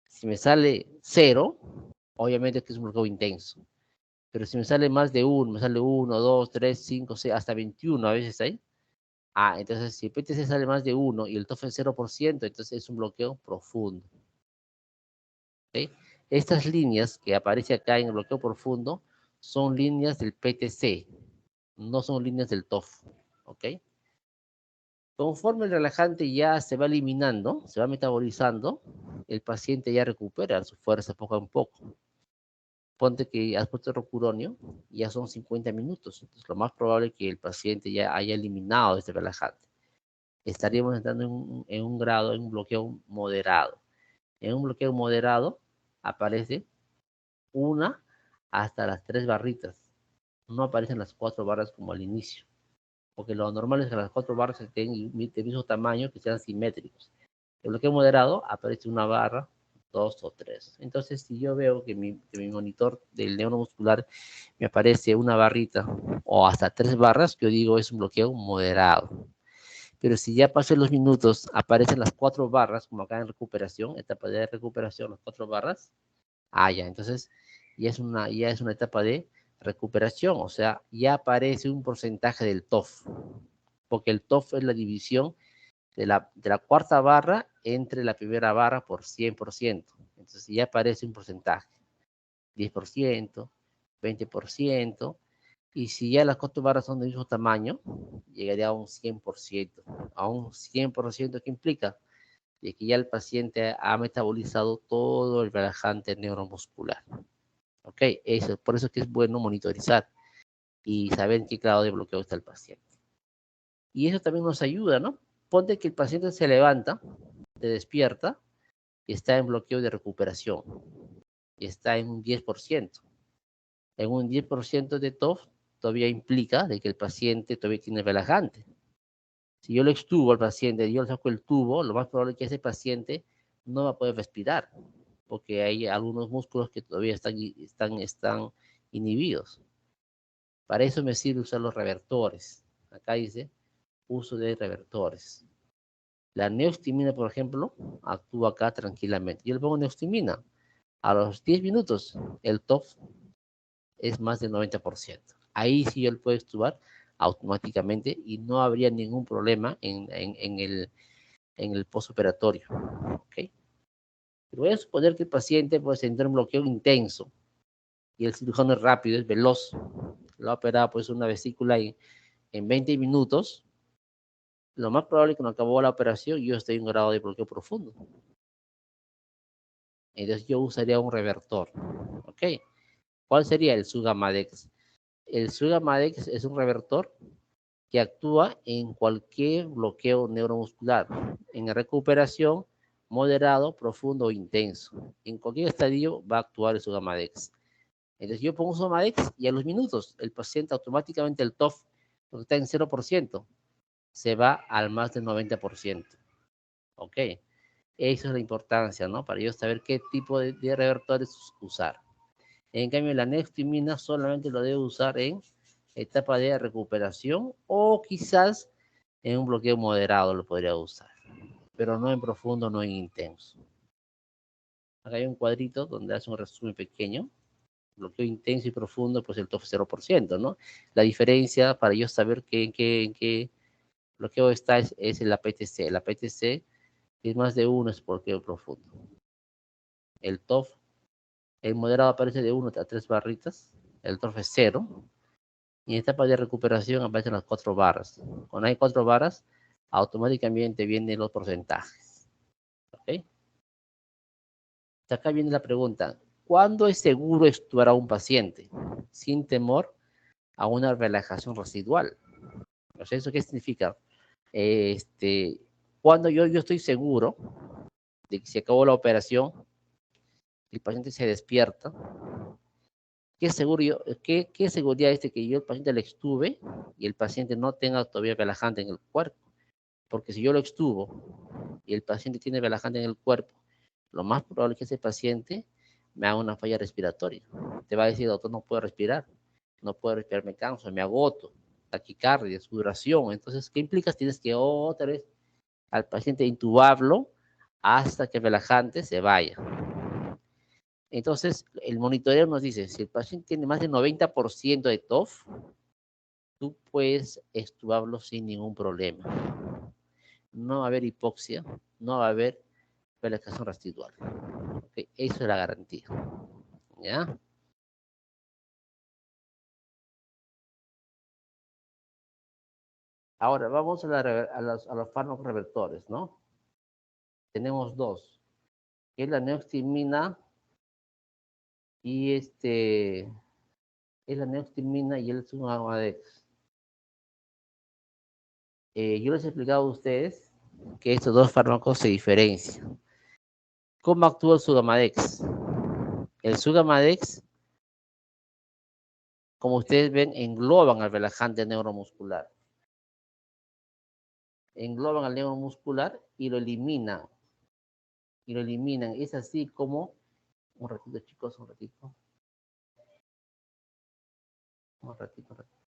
Si me sale 0, obviamente es que es un bloqueo intenso. Pero si me sale más de 1, me sale 1, 2, 3, 5, 6, hasta 21 a veces ahí. Entonces si el PTC sale más de 1 y el TOF es 0%, entonces es un bloqueo profundo. ¿Okay? Estas líneas que aparecen acá en el bloqueo profundo son líneas del PTC, no son líneas del TOF. ¿Ok? Conforme el relajante ya se va eliminando, se va metabolizando, el paciente ya recupera su fuerza poco a poco. Ponte que has puesto rocuronio, ya son 50 minutos. Entonces, lo más probable es que el paciente ya haya eliminado este relajante. Estaríamos entrando en un grado, en un bloqueo moderado. En un bloqueo moderado aparece una hasta las 3 barritas. No aparecen las 4 barras como al inicio. Porque lo normal es que las 4 barras estén del mismo tamaño, que sean simétricos. El bloqueo moderado aparece una barra, 2 o 3. Entonces, si yo veo que mi monitor del neuromuscular me aparece una barrita o hasta 3 barras, yo digo es un bloqueo moderado. Pero si ya pasan los minutos, aparecen las 4 barras, como acá en recuperación, etapa de recuperación, las 4 barras, ya, entonces ya es una etapa de recuperación, o sea, ya aparece un porcentaje del TOF, porque el TOF es la división de la cuarta barra entre la primera barra por 100%. Entonces ya aparece un porcentaje, 10%, 20%, y si ya las 4 barras son del mismo tamaño, llegaría a un 100%. A un 100%, ¿qué implica? De que ya el paciente ha metabolizado todo el relajante neuromuscular. ¿Ok? Por eso es que es bueno monitorizar y saber en qué grado de bloqueo está el paciente. Y eso también nos ayuda, ¿no? Ponte que el paciente se levanta, se despierta y está en bloqueo de recuperación. Y está en un 10%. En un 10% de TOF todavía implica de que el paciente todavía tiene relajante. Si yo lo extubo al paciente, yo le saco el tubo, lo más probable es que ese paciente no va a poder respirar, porque hay algunos músculos que todavía están inhibidos. Para eso me sirve usar los revertores. Acá dice uso de revertores. La neostimina, por ejemplo, actúa acá tranquilamente. Yo le pongo neostimina. A los 10 minutos, el TOF es más del 90%. Ahí sí yo le puedo extubar automáticamente y no habría ningún problema en el postoperatorio. ¿Ok? Voy a suponer que el paciente puede tener un bloqueo intenso y el cirujano es rápido, es veloz. Lo ha operado pues una vesícula en 20 minutos. Lo más probable es que cuando acabó la operación yo esté en un grado de bloqueo profundo. Entonces yo usaría un revertor. ¿Ok? ¿Cuál sería el Sugamadex? El Sugamadex es un revertor que actúa en cualquier bloqueo neuromuscular, en recuperación, moderado, profundo o intenso. En cualquier estadio va a actuar el Sugamadex. Entonces yo pongo Sugamadex y a los minutos el paciente automáticamente el TOF, que está en 0%, se va al más del 90%. ¿Ok? Esa es la importancia, ¿no? Para yo saber qué tipo de revertores usar. En cambio, la neftimina solamente lo debo usar en etapa de recuperación o quizás en un bloqueo moderado lo podría usar, pero no en profundo, no en intenso. Acá hay un cuadrito donde hace un resumen pequeño. Bloqueo intenso y profundo, pues el TOF 0%, ¿no? La diferencia para yo saber en qué bloqueo está es el APTC. El APTC es más de 1 es bloqueo profundo. El TOF, el moderado aparece de 1 a 3 barritas. El TOF es 0. Y en etapa de recuperación aparecen las 4 barras. Cuando hay 4 barras, automáticamente vienen los porcentajes. ¿Ok? Acá viene la pregunta. ¿Cuándo es seguro extubar a un paciente sin temor a una relajación residual? O sea, ¿eso qué significa? Cuando yo estoy seguro de que se acabó la operación, el paciente se despierta, ¿qué seguridad es de que yo el paciente le extube y el paciente no tenga todavía relajante en el cuerpo? Porque si yo lo extubo y el paciente tiene relajante en el cuerpo, lo más probable es que ese paciente me haga una falla respiratoria. Te va a decir, doctor, no puedo respirar, me canso, me agoto, taquicardia, sudoración. Entonces, ¿qué implica? Tienes que otra vez al paciente intubarlo hasta que el relajante se vaya. Entonces, el monitoreo nos dice, si el paciente tiene más del 90% de TOF, tú puedes extubarlo sin ningún problema. No va a haber hipoxia, no va a haber relajación residual. ¿Okay? Eso es la garantía. ¿Ya? Ahora, vamos a los fármacos revertores, ¿no? Tenemos dos, que es la neoxtimina y es la neoxtimina y el Sugamadex. Yo les he explicado a ustedes que estos dos fármacos se diferencian. ¿Cómo actúa el Sugamadex? El Sugamadex, como ustedes ven, engloban al relajante neuromuscular. Engloban al neuromuscular y lo eliminan. Y lo eliminan. Es así como, un ratito chicos, un ratito. Un ratito, un ratito.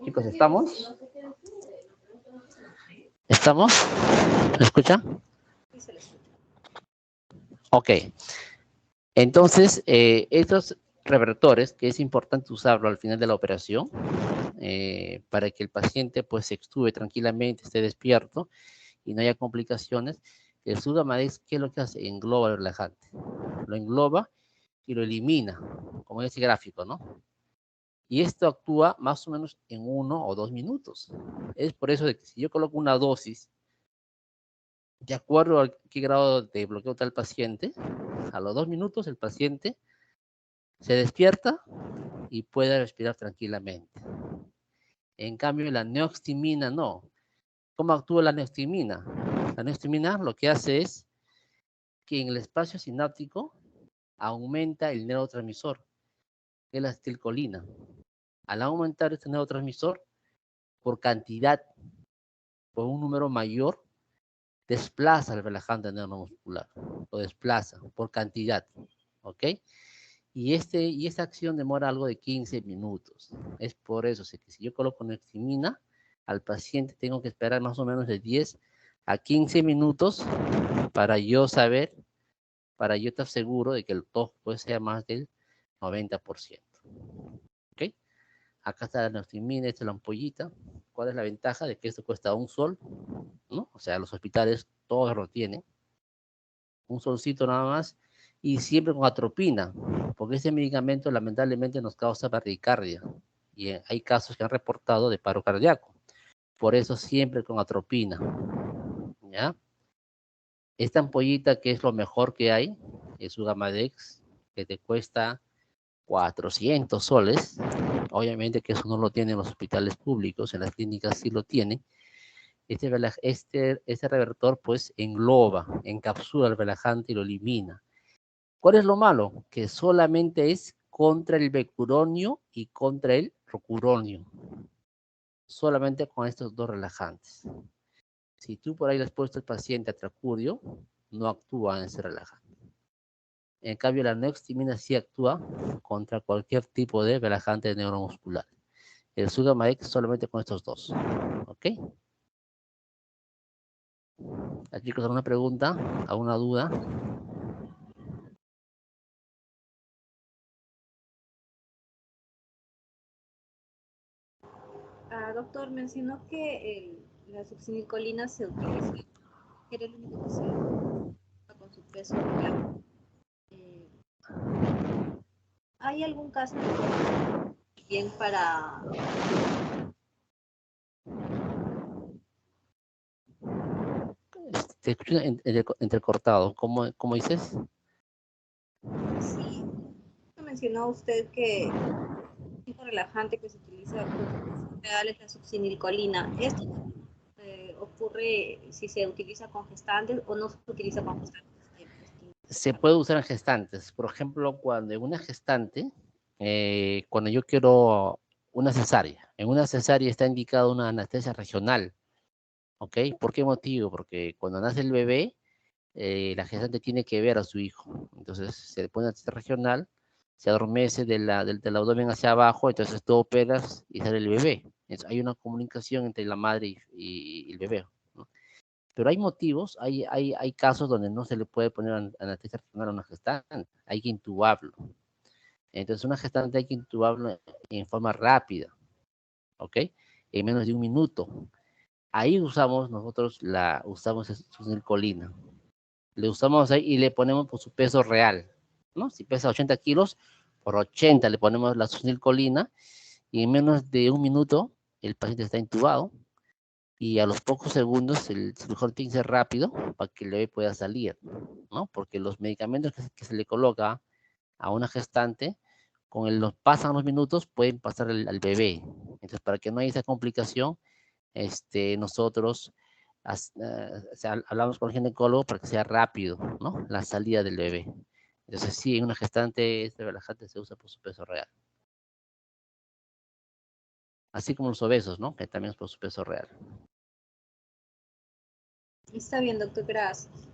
Chicos, ¿estamos? ¿Estamos? ¿Me escuchan? Sí, se le escucha. Ok. Entonces, estos revertores, que es importante usarlo al final de la operación, para que el paciente pues se extube tranquilamente, esté despierto y no haya complicaciones, el Sudamadex, ¿qué es lo que hace? Engloba el relajante. Lo engloba y lo elimina, como en ese gráfico, ¿no? Y esto actúa más o menos en 1 o 2 minutos. Es por eso de que si yo coloco una dosis, de acuerdo a qué grado de bloqueo está el paciente, a los 2 minutos el paciente se despierta y puede respirar tranquilamente. En cambio, la neoxtimina no. ¿Cómo actúa la neoxtimina? La neoxtimina lo que hace es que en el espacio sináptico aumenta el neurotransmisor, que es la acetilcolina. Al aumentar este neurotransmisor, por cantidad, por un número mayor, desplaza el relajante neuromuscular. Lo desplaza por cantidad. ¿Ok? Y esta acción demora algo de 15 minutos. Es por eso que si yo coloco neoxtimina, al paciente tengo que esperar más o menos de 10 a 15 minutos para yo saber, para yo estar seguro de que el TOF puede ser más del 90%. ¿Ok? Acá está la neoxtimina, esta es la ampollita. ¿Cuál es la ventaja de que esto cuesta $1? ¿No? O sea, los hospitales todos lo tienen. Un solcito nada más. Y siempre con atropina, porque ese medicamento lamentablemente nos causa bradicardia. Y hay casos que han reportado de paro cardíaco. Por eso siempre con atropina. ¿Ya? Esta ampollita que es lo mejor que hay, es su Gamadex, que te cuesta 400 soles. Obviamente que eso no lo tienen los hospitales públicos, en las clínicas sí lo tienen. Este revertor pues engloba, encapsula el relajante y lo elimina. ¿Cuál es lo malo? Que solamente es contra el becuronio y contra el rocuronio. Solamente con estos dos relajantes. Si tú por ahí le has puesto al paciente a tracudio, no actúa en ese relajante. En cambio, la neoxtimina sí actúa contra cualquier tipo de relajante neuromuscular. El Sugamadex solamente con estos dos. ¿Ok? Chicos, ¿alguna pregunta? ¿Alguna duda? Doctor, mencionó que la succinilcolina se utiliza, que era el único que se usa con su peso real. Eh, ¿Hay algún caso en el que bien para... Te escucho entrecortado. ¿Cómo dices? Sí, mencionó usted que el tipo relajante que se utiliza con su peso real es la succinilcolina. ¿Esto ocurre si se utiliza con gestantes o no se utiliza con gestantes? Se puede usar en gestantes. Por ejemplo, cuando en una gestante, cuando yo quiero una cesárea, en una cesárea está indicada una anestesia regional. ¿Ok? ¿Por qué motivo? Porque cuando nace el bebé, la gestante tiene que ver a su hijo. Entonces se le pone anestesia regional, se adormece del abdomen hacia abajo, entonces tú operas y sale el bebé. Entonces, hay una comunicación entre la madre y el bebé, ¿no? Pero hay motivos, hay casos donde no se le puede poner anestesia regional a una gestante, hay que intubarlo. Entonces, una gestante hay que intubarlo en forma rápida, ¿ok? En menos de 1 minuto. Ahí usamos succinilcolina. Le usamos ahí y le ponemos por su peso real, ¿no? Si pesa 80 kilos, por 80 le ponemos la succinilcolina y en menos de 1 minuto el paciente está intubado y a los pocos segundos el cirujano tiene que ser rápido para que el bebé pueda salir, ¿no? Porque los medicamentos que se le coloca a una gestante, los pasan los minutos, pueden pasar al bebé. Entonces, para que no haya esa complicación, nosotros o sea, hablamos con el ginecólogo para que sea rápido, ¿no? La salida del bebé. Entonces, sí, en una gestante, este relajante se usa por su peso real. Así como los obesos, ¿no? Que también es por su peso real. Está bien, doctor, gracias.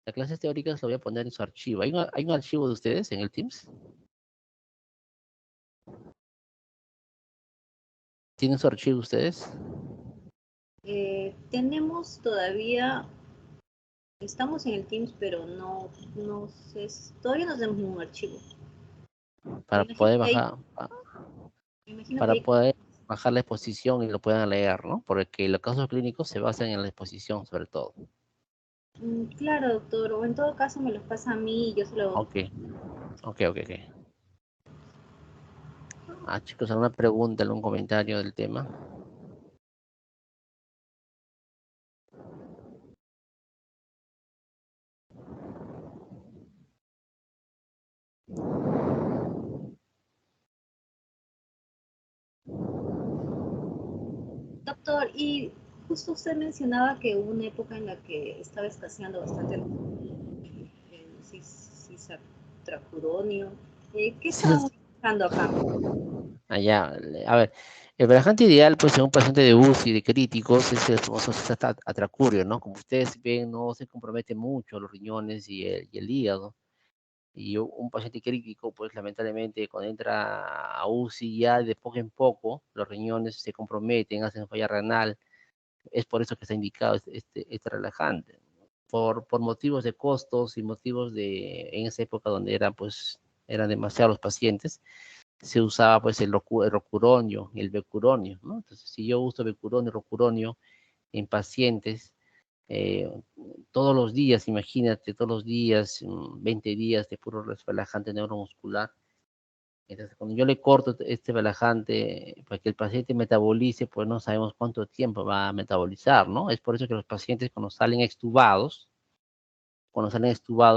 Las clases teóricas lo voy a poner en su archivo. ¿Hay un archivo de ustedes en el Teams? ¿Tienen su archivo ustedes? Tenemos todavía, estamos en el Teams, pero no sé, todavía no tenemos ningún archivo. Me Para imagino poder que ahí, bajar, me imagino que para ahí, poder bajar la exposición y lo puedan leer, ¿no? Porque los casos clínicos se basan en la exposición sobre todo. claro, doctor, o en todo caso me los pasa a mí y yo se lo... Ok, ok. Chicos, ¿alguna pregunta, algún comentario del tema? Doctor, y justo usted mencionaba que hubo una época en la que estaba escaseando bastante el cisatracuronio. ¿Qué Sí, sí, estábamos buscando acá? allá, a ver, el relajante ideal, pues, en un paciente de UCI, de críticos, es el famoso atracurio, ¿no? Como ustedes ven, no se compromete mucho los riñones y el hígado. Y un paciente crítico, pues, lamentablemente, cuando entra a UCI, ya de poco en poco, los riñones se comprometen, hacen falla renal. Es por eso que está indicado este relajante. Por motivos de costos y motivos en esa época donde eran demasiados los pacientes, se usaba pues el rocuronio y el becuronio, ¿no? Entonces, si yo uso becuronio, rocuronio en pacientes, eh, todos los días, imagínate, todos los días, 20 días de puro relajante neuromuscular. Entonces, cuando yo le corto este relajante para que el paciente metabolice, pues no sabemos cuánto tiempo va a metabolizar, ¿no? Es por eso que los pacientes cuando salen extubados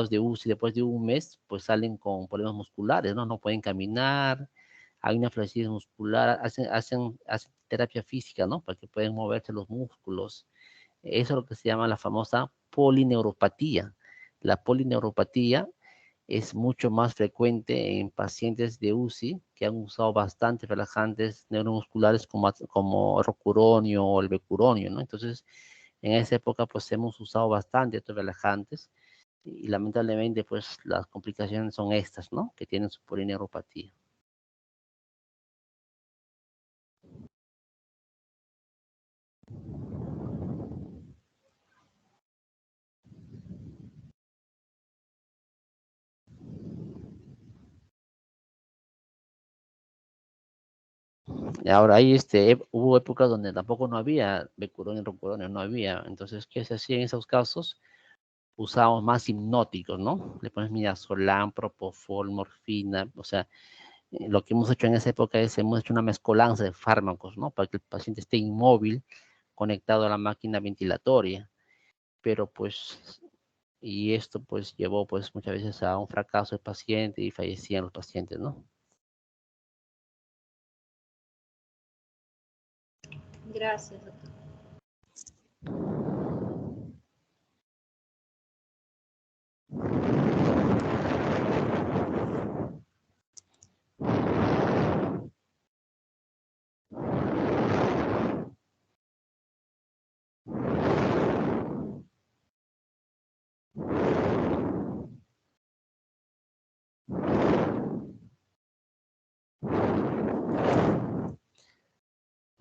de UCI después de un mes, pues salen con problemas musculares, ¿no? No pueden caminar, hay una flacidez muscular, hacen terapia física, ¿no? Para que puedan moverse los músculos. Eso es lo que se llama la famosa polineuropatía. La polineuropatía es mucho más frecuente en pacientes de UCI que han usado bastantes relajantes neuromusculares como rocuronio o el becuronio, ¿no? Entonces, en esa época, pues hemos usado bastante estos relajantes y lamentablemente, pues las complicaciones son estas, ¿no? Que tienen su polineuropatía. Y ahora ahí hubo épocas donde tampoco no había becuronio, rocuronio, no había. Entonces, ¿qué se hacía en esos casos? Usábamos más hipnóticos, ¿no? Le pones midazolam, propofol, morfina, o sea, lo que hemos hecho en esa época es, hemos hecho una mezcolanza de fármacos, ¿no? Para que el paciente esté inmóvil, conectado a la máquina ventilatoria, pero pues, y esto pues llevó pues muchas veces a un fracaso del paciente y fallecían los pacientes, ¿no? Gracias, doctor.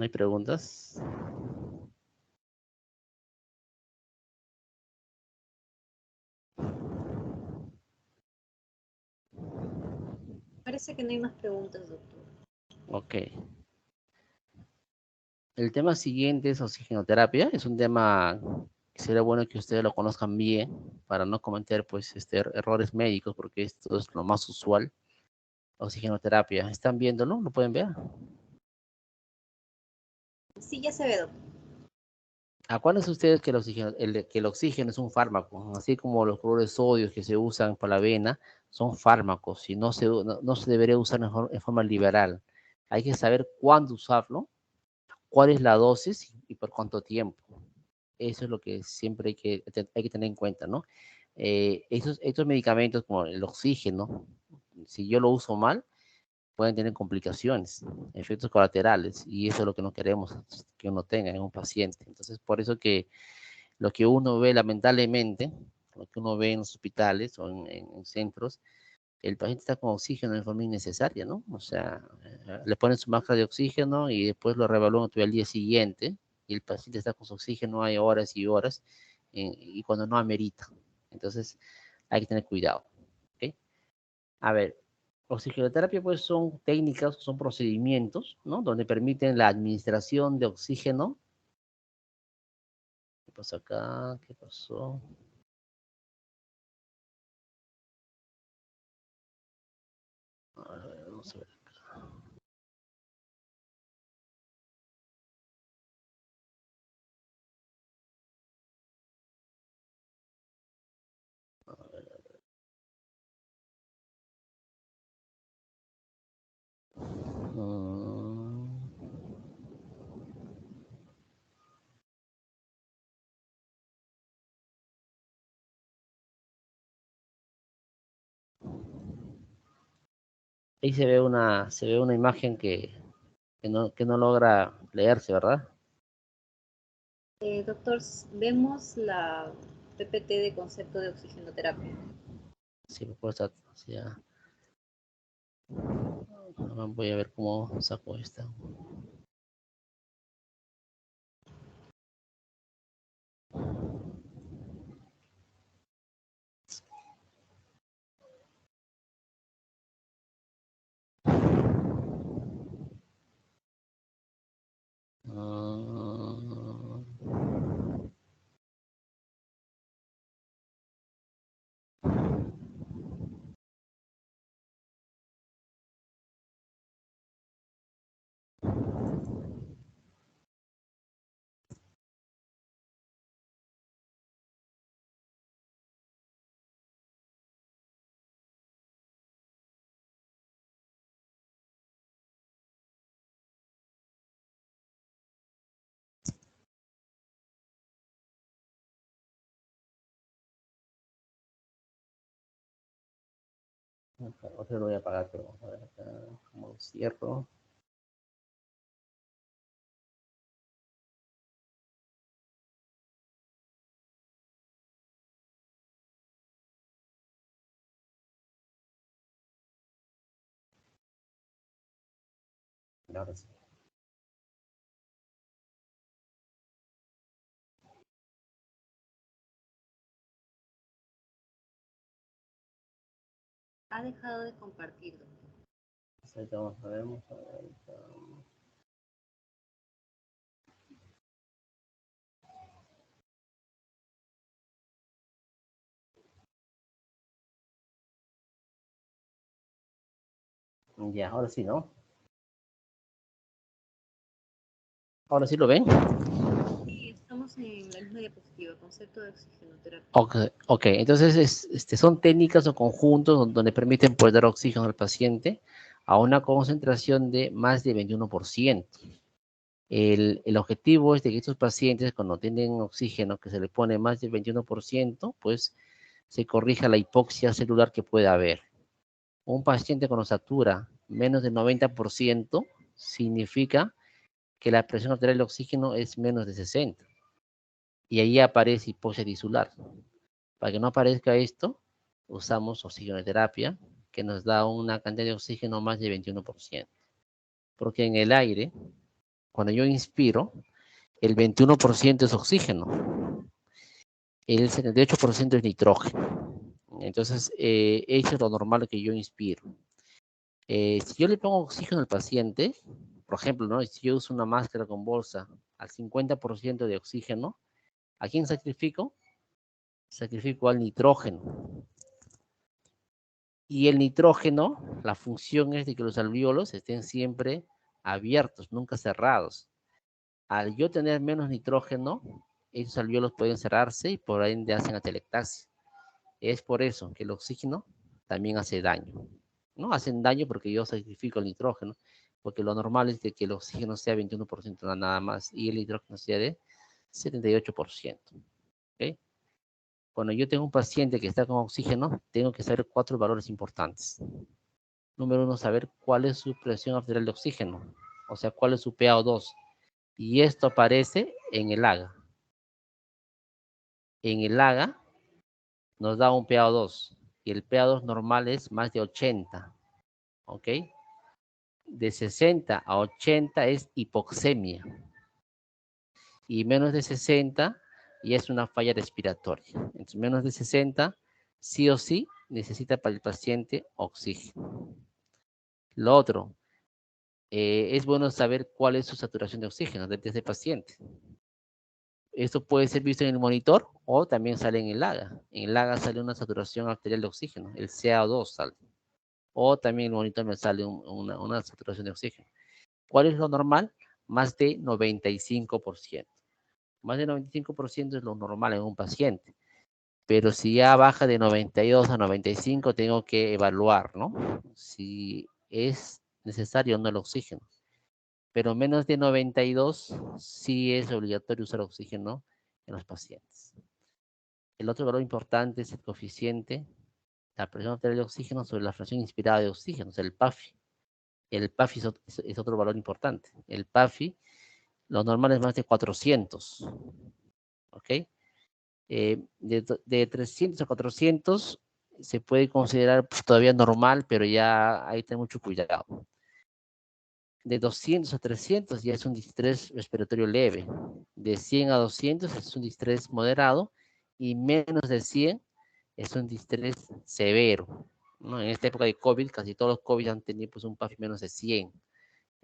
¿No hay preguntas? Parece que no hay más preguntas, doctor. Ok. El tema siguiente es oxigenoterapia. Es un tema que sería bueno que ustedes lo conozcan bien para no cometer pues errores médicos porque esto es lo más usual. Oxigenoterapia. ¿Están viéndolo? ¿Lo pueden ver? Sí, ya se ve, doctor. Acuérdense ustedes que que el oxígeno es un fármaco, así como los cloruros de sodio que se usan para la vena son fármacos y no se debería usar en forma liberal. Hay que saber cuándo usarlo, cuál es la dosis y por cuánto tiempo. Eso es lo que siempre hay que tener en cuenta, ¿no? Estos medicamentos como el oxígeno, si yo lo uso mal, pueden tener complicaciones, efectos colaterales, y eso es lo que no queremos que uno tenga en un paciente. Entonces, por eso que lo que uno ve lamentablemente lo que uno ve en los hospitales o en centros, el paciente está con oxígeno de forma innecesaria, ¿no? O sea, le ponen su máscara de oxígeno y después lo reevalúan al día siguiente y el paciente está con su oxígeno hay horas y horas y cuando no amerita. Entonces, hay que tener cuidado, ¿ok? A ver, oxigenoterapia pues son técnicas, son procedimientos, ¿no? Donde permiten la administración de oxígeno. ¿Qué pasó acá? ¿Qué pasó? A ver, vamos a ver. Mm, ahí se ve una imagen que no logra leerse, ¿verdad? Doctor, vemos la PPT de concepto de oxigenoterapia. Sí, pues, sí, voy a ver cómo saco esta. Uh, Otro lo voy a apagar, pero vamos a ver acá cómo lo cierro. Ahora sí. Ha dejado de compartir, doctor. Ahorita vamos a ver, vamos a ver. Ahorita. Ya, ahora sí, ¿no? Ahora sí lo ven. Sí, estamos en la misma diapositiva, concepto de oxigenoterapia. Ok, okay. Entonces son técnicas o conjuntos donde permiten poder dar oxígeno al paciente a una concentración de más de 21%. El objetivo es de que estos pacientes, cuando tienen oxígeno que se le pone más del 21%, pues se corrija la hipoxia celular que pueda haber. Un paciente con osatura menos del 90% significa que la presión arterial del oxígeno es menos de 60. Y ahí aparece hipoxia tisular. Para que no aparezca esto, usamos oxigenoterapia, que nos da una cantidad de oxígeno más de 21%. Porque en el aire, cuando yo inspiro, el 21% es oxígeno, el 78% es nitrógeno. Entonces, eso es lo normal que yo inspiro. Si yo le pongo oxígeno al paciente, por ejemplo, ¿no? Si yo uso una máscara con bolsa al 50% de oxígeno, ¿a quién sacrifico? Sacrifico al nitrógeno. Y el nitrógeno, la función es de que los alvéolos estén siempre abiertos, nunca cerrados. Al yo tener menos nitrógeno, esos alvéolos pueden cerrarse y por ende hacen atelectasia. Es por eso que el oxígeno también hace daño. No hacen daño porque yo sacrifico el nitrógeno, porque lo normal es de que el oxígeno sea 21% nada más y el nitrógeno sea de 78%. ¿Okay? Cuando yo tengo un paciente que está con oxígeno, tengo que saber 4 valores importantes. Número 1, saber cuál es su presión arterial de oxígeno, o sea, cuál es su PaO2. Y esto aparece en el AGA. En el AGA nos da un PaO2 y el PaO2 normal es más de 80, ¿ok? De 60 a 80 es hipoxemia y menos de 60 ya es una falla respiratoria. Entonces, menos de 60, sí o sí, necesita para el paciente oxígeno. Lo otro, es bueno saber cuál es su saturación de oxígeno de ese paciente. Esto puede ser visto en el monitor o también sale en el AGA. En el AGA sale una saturación arterial de oxígeno, el CaO2 sale. O también en el monitor me sale una saturación de oxígeno. ¿Cuál es lo normal? Más de 95%. Más de 95% es lo normal en un paciente. Pero si ya baja de 92 a 95, tengo que evaluar, ¿no? Si es necesario o no el oxígeno. Pero menos de 92 sí es obligatorio usar oxígeno en los pacientes. El otro valor importante es el coeficiente, la presión arterial de oxígeno sobre la fracción inspirada de oxígeno, o sea, el PAFI. El PAFI es otro valor importante. El PAFI, lo normal es más de 400, ¿ok? De 300 a 400 se puede considerar pues, todavía normal, pero ya hay que tener mucho cuidado. De 200 a 300 ya es un distrés respiratorio leve. De 100 a 200 es un distrés moderado y menos de 100 es un distrés severo, ¿no? En esta época de COVID, casi todos los COVID han tenido pues, un PAFI menos de 100,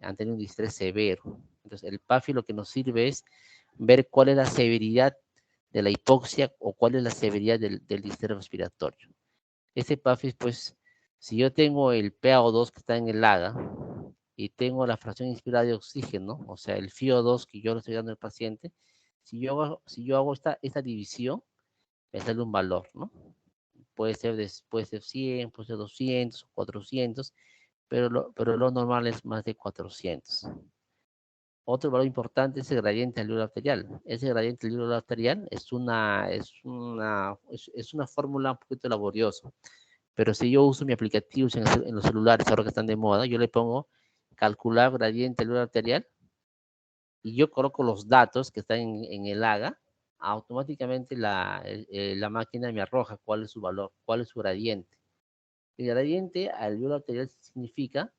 han tenido un distrés severo. Entonces, el PAFI lo que nos sirve es ver cuál es la severidad de la hipoxia o cuál es la severidad del distrés respiratorio. Ese PAFI, pues, si yo tengo el PaO2 que está en el AGA y tengo la fracción inspirada de oxígeno, o sea, el FiO2 que yo le estoy dando al paciente, si yo hago esta división, me sale un valor, ¿no? Puede ser 100, puede ser 200, 400, pero lo normal es más de 400. Otro valor importante es el gradiente alveolar arterial. Ese gradiente alveolar arterial es una fórmula un poquito laboriosa, pero si yo uso mi aplicativo en los celulares ahora que están de moda, yo le pongo calcular gradiente alveolar arterial y yo coloco los datos que están en el AGA, automáticamente la máquina me arroja cuál es su valor, cuál es su gradiente. El gradiente alveolar arterial significa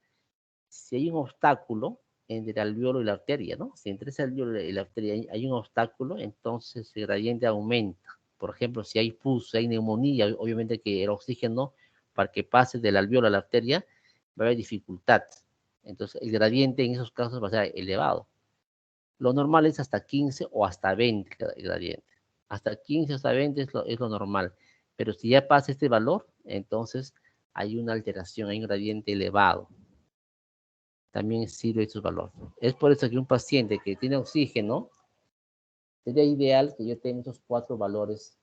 si hay un obstáculo entre el alveolo y la arteria, ¿no? Si entre ese alveolo y la arteria hay un obstáculo, entonces el gradiente aumenta. Por ejemplo, si hay pus, si hay neumonía, obviamente que el oxígeno, para que pase del alveolo a la arteria, va a haber dificultad. Entonces, el gradiente en esos casos va a ser elevado. Lo normal es hasta 15 o hasta 20 el gradiente. Hasta 15 o hasta 20 es lo normal. Pero si ya pasa este valor, entonces hay una alteración, hay un gradiente elevado. También sirve estos valores. Es por eso que un paciente que tiene oxígeno, sería ideal que yo tenga esos 4 valores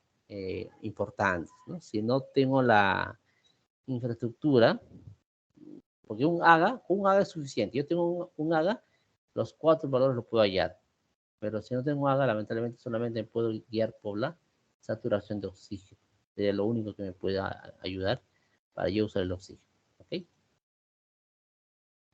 importantes, ¿no? Si no tengo la infraestructura, porque un AGA es suficiente. Yo tengo un AGA, los 4 valores los puedo hallar. Pero si no tengo un AGA, lamentablemente solamente me puedo guiar por la saturación de oxígeno. Sería lo único que me pueda ayudar para yo usar el oxígeno. ¿Ok?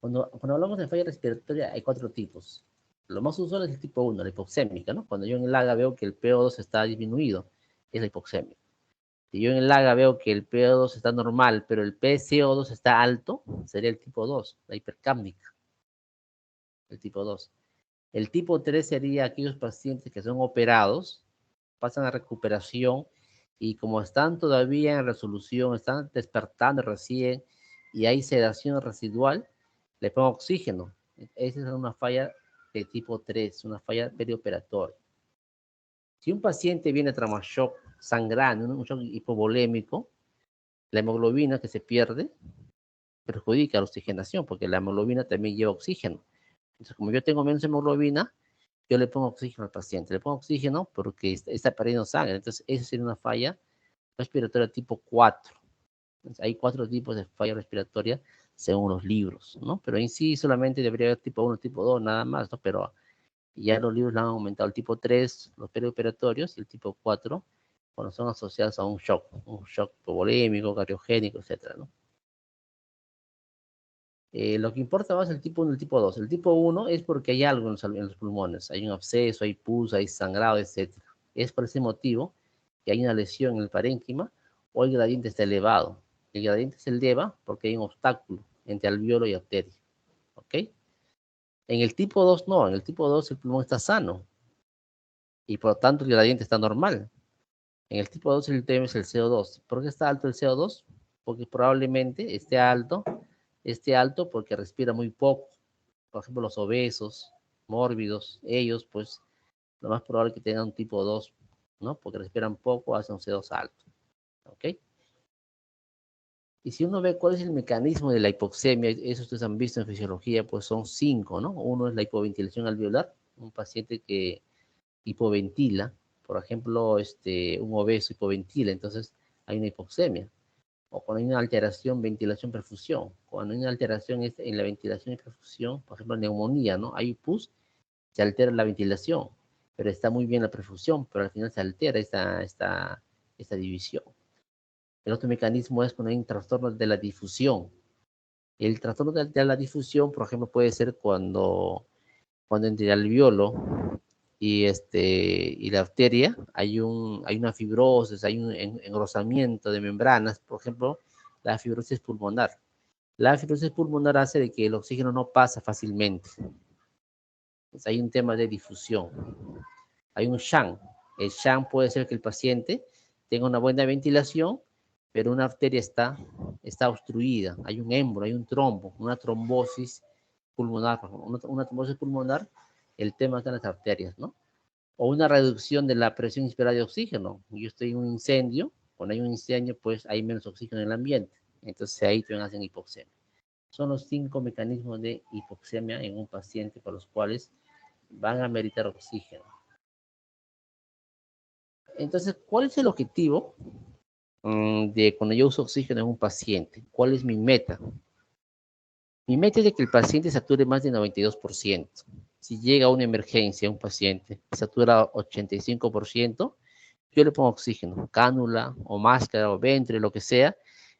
Cuando hablamos de falla respiratoria hay 4 tipos. Lo más usual es el tipo 1, la hipoxémica, ¿no? Cuando yo en el AGA veo que el PO2 está disminuido, es la hipoxemia. Si yo en el AGA veo que el PO2 está normal, pero el PCO2 está alto, sería el tipo 2, la hipercámnica, el tipo 2. El tipo 3 sería aquellos pacientes que son operados, pasan a recuperación y como están todavía en resolución, están despertando recién y hay sedación residual, le pongo oxígeno. Esa es una falla de tipo 3, una falla perioperatoria. Si un paciente viene a traumashock sangrando, un shock hipovolémico, la hemoglobina que se pierde perjudica la oxigenación porque la hemoglobina también lleva oxígeno. Entonces, como yo tengo menos hemoglobina, yo le pongo oxígeno al paciente. Le pongo oxígeno porque está perdiendo sangre. Entonces, esa sería una falla respiratoria tipo 4. Entonces, hay 4 tipos de falla respiratoria según los libros, ¿no? Pero en sí solamente debería haber tipo 1, tipo 2, nada más, ¿no? Pero ya los libros le han aumentado el tipo 3, los perioperatorios, y el tipo 4, cuando son asociados a un shock hipovolémico, cardiogénico, etcétera, ¿no? Lo que importa más es el tipo 1 y el tipo 2. El tipo 1 es porque hay algo en los pulmones, hay un absceso, hay pus, hay sangrado, etc. Es por ese motivo que hay una lesión en el parénquima o el gradiente está elevado. El gradiente se eleva porque hay un obstáculo entre alveolo y arteria. ¿Ok? En el tipo 2 no, en el tipo 2 el pulmón está sano y por lo tanto el gradiente está normal. En el tipo 2 el tema es el CO2. ¿Por qué está alto el CO2? Porque probablemente esté alto porque respira muy poco. Por ejemplo, los obesos, mórbidos, ellos pues lo más probable es que tengan un tipo 2, ¿no? Porque respiran poco, hacen un CO2 alto. ¿Ok? Y si uno ve cuál es el mecanismo de la hipoxemia, eso ustedes han visto en fisiología, pues son 5, ¿no? Uno es la hipoventilación alveolar, un paciente que hipoventila, por ejemplo, un obeso hipoventila, entonces hay una hipoxemia. O cuando hay una alteración, ventilación, perfusión. Cuando hay una alteración en la ventilación y perfusión, por ejemplo, neumonía, ¿no? Hay pus, se altera la ventilación, pero está muy bien la perfusión, pero al final se altera esta división. El otro mecanismo es cuando hay un trastorno de la difusión. El trastorno de la difusión, por ejemplo, puede ser cuando entre el alveolo y la arteria hay una fibrosis, hay un engrosamiento de membranas, por ejemplo, la fibrosis pulmonar. La fibrosis pulmonar hace de que el oxígeno no pasa fácilmente. Entonces, hay un tema de difusión. Hay un shunt. El shunt puede ser que el paciente tenga una buena ventilación, pero una arteria está obstruida. Hay un émbolo, hay un trombo, una trombosis pulmonar. Una trombosis pulmonar, el tema está en las arterias, ¿no? O una reducción de la presión inspirada de oxígeno. Yo estoy en un incendio, cuando hay un incendio, pues hay menos oxígeno en el ambiente. Entonces ahí también hacen hipoxemia. Son los 5 mecanismos de hipoxemia en un paciente por los cuales van a meritar oxígeno. Entonces, ¿cuál es el objetivo de cuando yo uso oxígeno en un paciente? ¿Cuál es mi meta? Mi meta es de que el paciente sature más del 92%. Si llega a una emergencia un paciente satura 85%, yo le pongo oxígeno, cánula o máscara o ventre, lo que sea,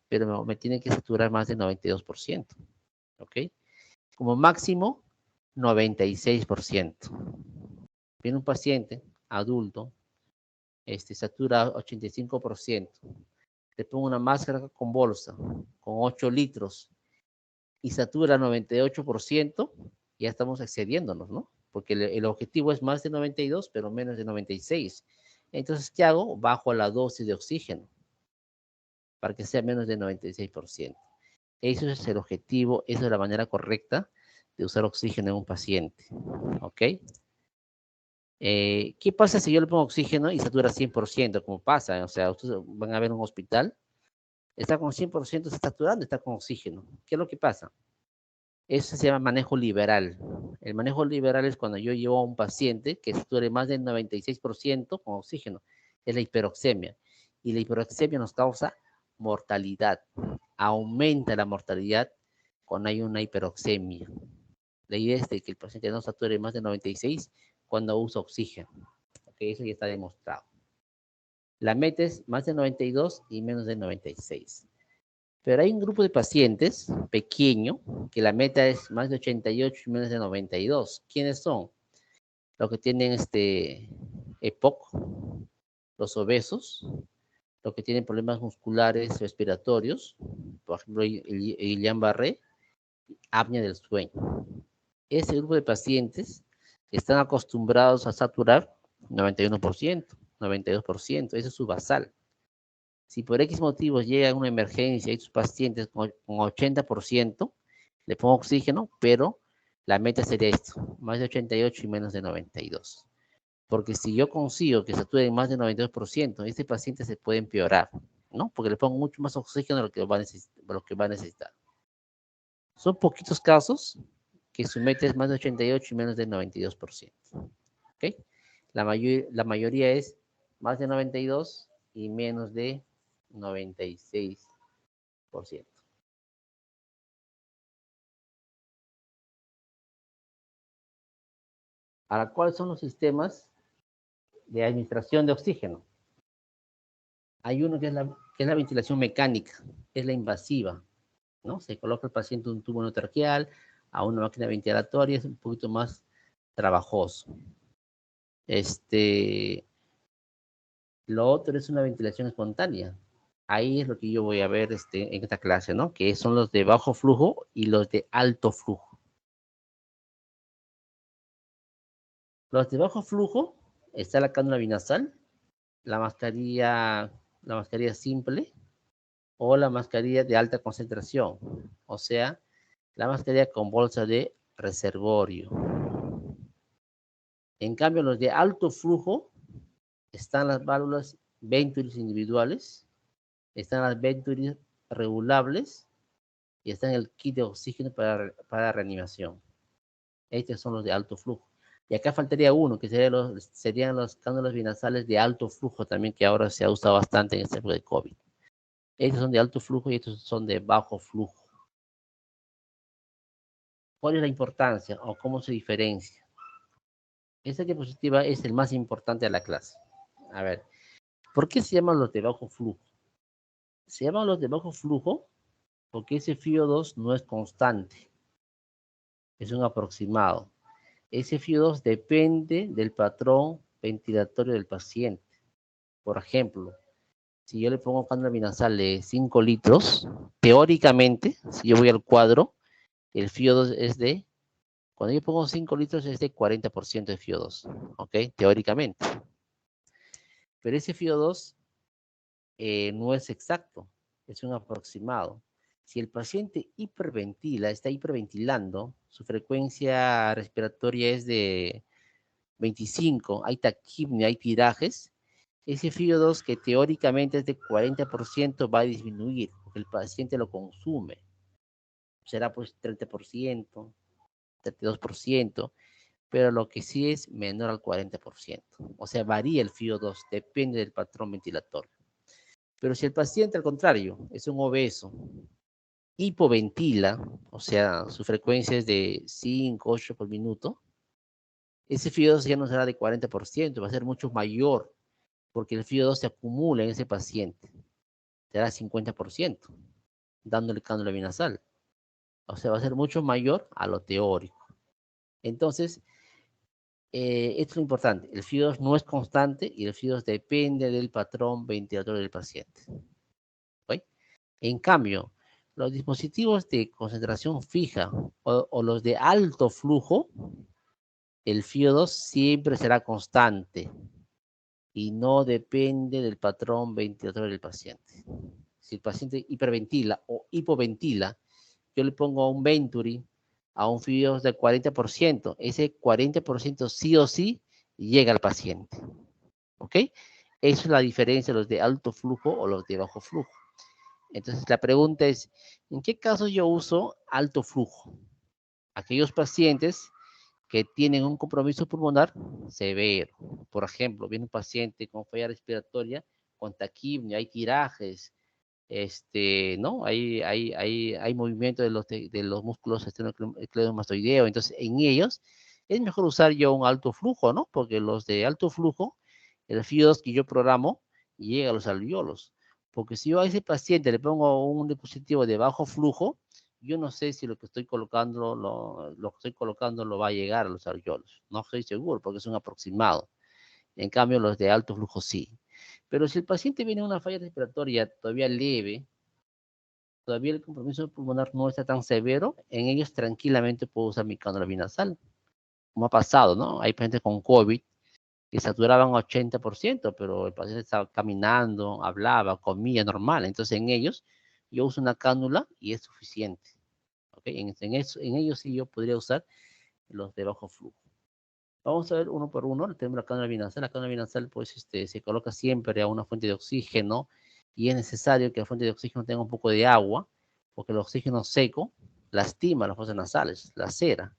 pero me tiene que saturar más del 92%. ¿Ok? Como máximo, 96%. Viene un paciente adulto, satura 85%. Le pongo una máscara con bolsa, con 8 litros, y satura 98%, ya estamos excediéndonos, ¿no? Porque el objetivo es más de 92, pero menos de 96. Entonces, ¿qué hago? Bajo la dosis de oxígeno para que sea menos de 96%. Eso es el objetivo, esa es la manera correcta de usar oxígeno en un paciente. ¿Ok? ¿Qué pasa si yo le pongo oxígeno y satura 100%? Como pasa, o sea, ustedes van a ver un hospital, está con 100% saturando, está con oxígeno. ¿Qué es lo que pasa? Eso se llama manejo liberal. El manejo liberal es cuando yo llevo a un paciente que sature más del 96% con oxígeno. Es la hiperoxemia. Y la hiperoxemia nos causa mortalidad. Aumenta la mortalidad cuando hay una hiperoxemia. La idea es de que el paciente no sature más de 96 cuando usa oxígeno. Okay, eso ya está demostrado. La meta es más de 92 y menos de 96. Pero hay un grupo de pacientes pequeño que la meta es más de 88 y menos de 92. ¿Quiénes son? Los que tienen EPOC, los obesos, los que tienen problemas musculares respiratorios, por ejemplo, el Guillain-Barré, apnea del sueño. Ese grupo de pacientes están acostumbrados a saturar 91%, 92%, ese es su basal. Si por X motivos llega una emergencia y sus pacientes con 80%, le pongo oxígeno, pero la meta sería esto, más de 88 y menos de 92. Porque si yo consigo que sature más de 92%, este paciente se puede empeorar, ¿no? Porque le pongo mucho más oxígeno de lo que va a necesitar. Son poquitos casos que su meta es más de 88 y menos de 92%. ¿Ok? La mayoría es más de 92 y menos de 96%. Ahora, ¿cuáles son los sistemas de administración de oxígeno? Hay uno que es la ventilación mecánica, es la invasiva, ¿no? Se coloca el paciente un tubo endotraqueal a una máquina ventilatoria, es un poquito más trabajoso. Lo otro es una ventilación espontánea. Ahí es lo que yo voy a ver en esta clase, ¿no? Que son los de bajo flujo y los de alto flujo. Los de bajo flujo, está la cánula binasal, la mascarilla simple o la mascarilla de alta concentración, o sea, la mascarilla con bolsa de reservorio. En cambio, los de alto flujo, están las válvulas Venturi individuales, están las Venturi regulables y está el kit de oxígeno para reanimación. Estos son los de alto flujo. Y acá faltaría uno, que serían los cánulas binasales de alto flujo también, que ahora se ha usado bastante en esta época de COVID. Estos son de alto flujo y estos son de bajo flujo. ¿Cuál es la importancia o cómo se diferencia? Esta diapositiva es el más importante de la clase. A ver, ¿por qué se llaman los de bajo flujo? Se llaman los de bajo flujo porque ese FiO2 no es constante, es un aproximado. Ese FiO2 depende del patrón ventilatorio del paciente. Por ejemplo, si yo le pongo cánula binasal de 5 litros, teóricamente, si yo voy al cuadro, el FiO2 es de, cuando yo pongo 5 litros es de 40% de FiO2, ¿ok? Teóricamente. Pero ese FiO2 no es exacto, es un aproximado. Si el paciente hiperventila, está hiperventilando, su frecuencia respiratoria es de 25, hay taquipnea, hay tirajes, ese FiO2 que teóricamente es de 40% va a disminuir, porque el paciente lo consume. Será pues 30%, 32%, pero lo que sí es menor al 40%. O sea, varía el FiO2, depende del patrón ventilatorio. Pero si el paciente, al contrario, es un obeso, hipoventila, o sea, su frecuencia es de 5, 8 por minuto, ese FiO2 ya no será de 40%, va a ser mucho mayor, porque el FiO2 se acumula en ese paciente, será 50%, dándole cánula binasal. O sea, va a ser mucho mayor a lo teórico. Entonces, esto es lo importante, el FiO2 no es constante y el FiO2 depende del patrón ventilatorio del paciente. ¿Okay? En cambio, los dispositivos de concentración fija o los de alto flujo, el FiO2 siempre será constante y no depende del patrón ventilatorio del paciente. Si el paciente hiperventila o hipoventila, yo le pongo un Venturi a un FiO2 del 40%, ese 40% sí o sí llega al paciente. ¿Ok? Esa es la diferencia de los de alto flujo o los de bajo flujo. Entonces la pregunta es, ¿en qué caso yo uso alto flujo? Aquellos pacientes que tienen un compromiso pulmonar severo. Por ejemplo, viene un paciente con falla respiratoria, con taquipnea, hay tirajes, ¿no? Hay movimiento de los músculos esternocleidomastoideo. Entonces, en ellos es mejor usar yo un alto flujo, ¿no? Porque los de alto flujo, el FiO2 que yo programo, llega a los alveolos. Porque si yo a ese paciente le pongo un dispositivo de bajo flujo, yo no sé si lo que estoy colocando, lo que estoy colocando lo va a llegar a los alveolos. No estoy seguro porque es un aproximado. En cambio, los de alto flujo sí. Pero si el paciente viene a una falla respiratoria todavía leve, todavía el compromiso pulmonar no está tan severo, en ellos tranquilamente puedo usar mi cánula binasal. Como ha pasado, ¿no? Hay pacientes con COVID que saturaban 80%, pero el paciente estaba caminando, hablaba, comía normal. Entonces en ellos yo uso una cánula y es suficiente. ¿Okay? En ellos sí yo podría usar los de bajo flujo. Vamos a ver uno por uno. Tenemos la cánula binasal. La cánula binasal pues, se coloca siempre a una fuente de oxígeno y es necesario que la fuente de oxígeno tenga un poco de agua porque el oxígeno seco lastima las fosas nasales, la cera.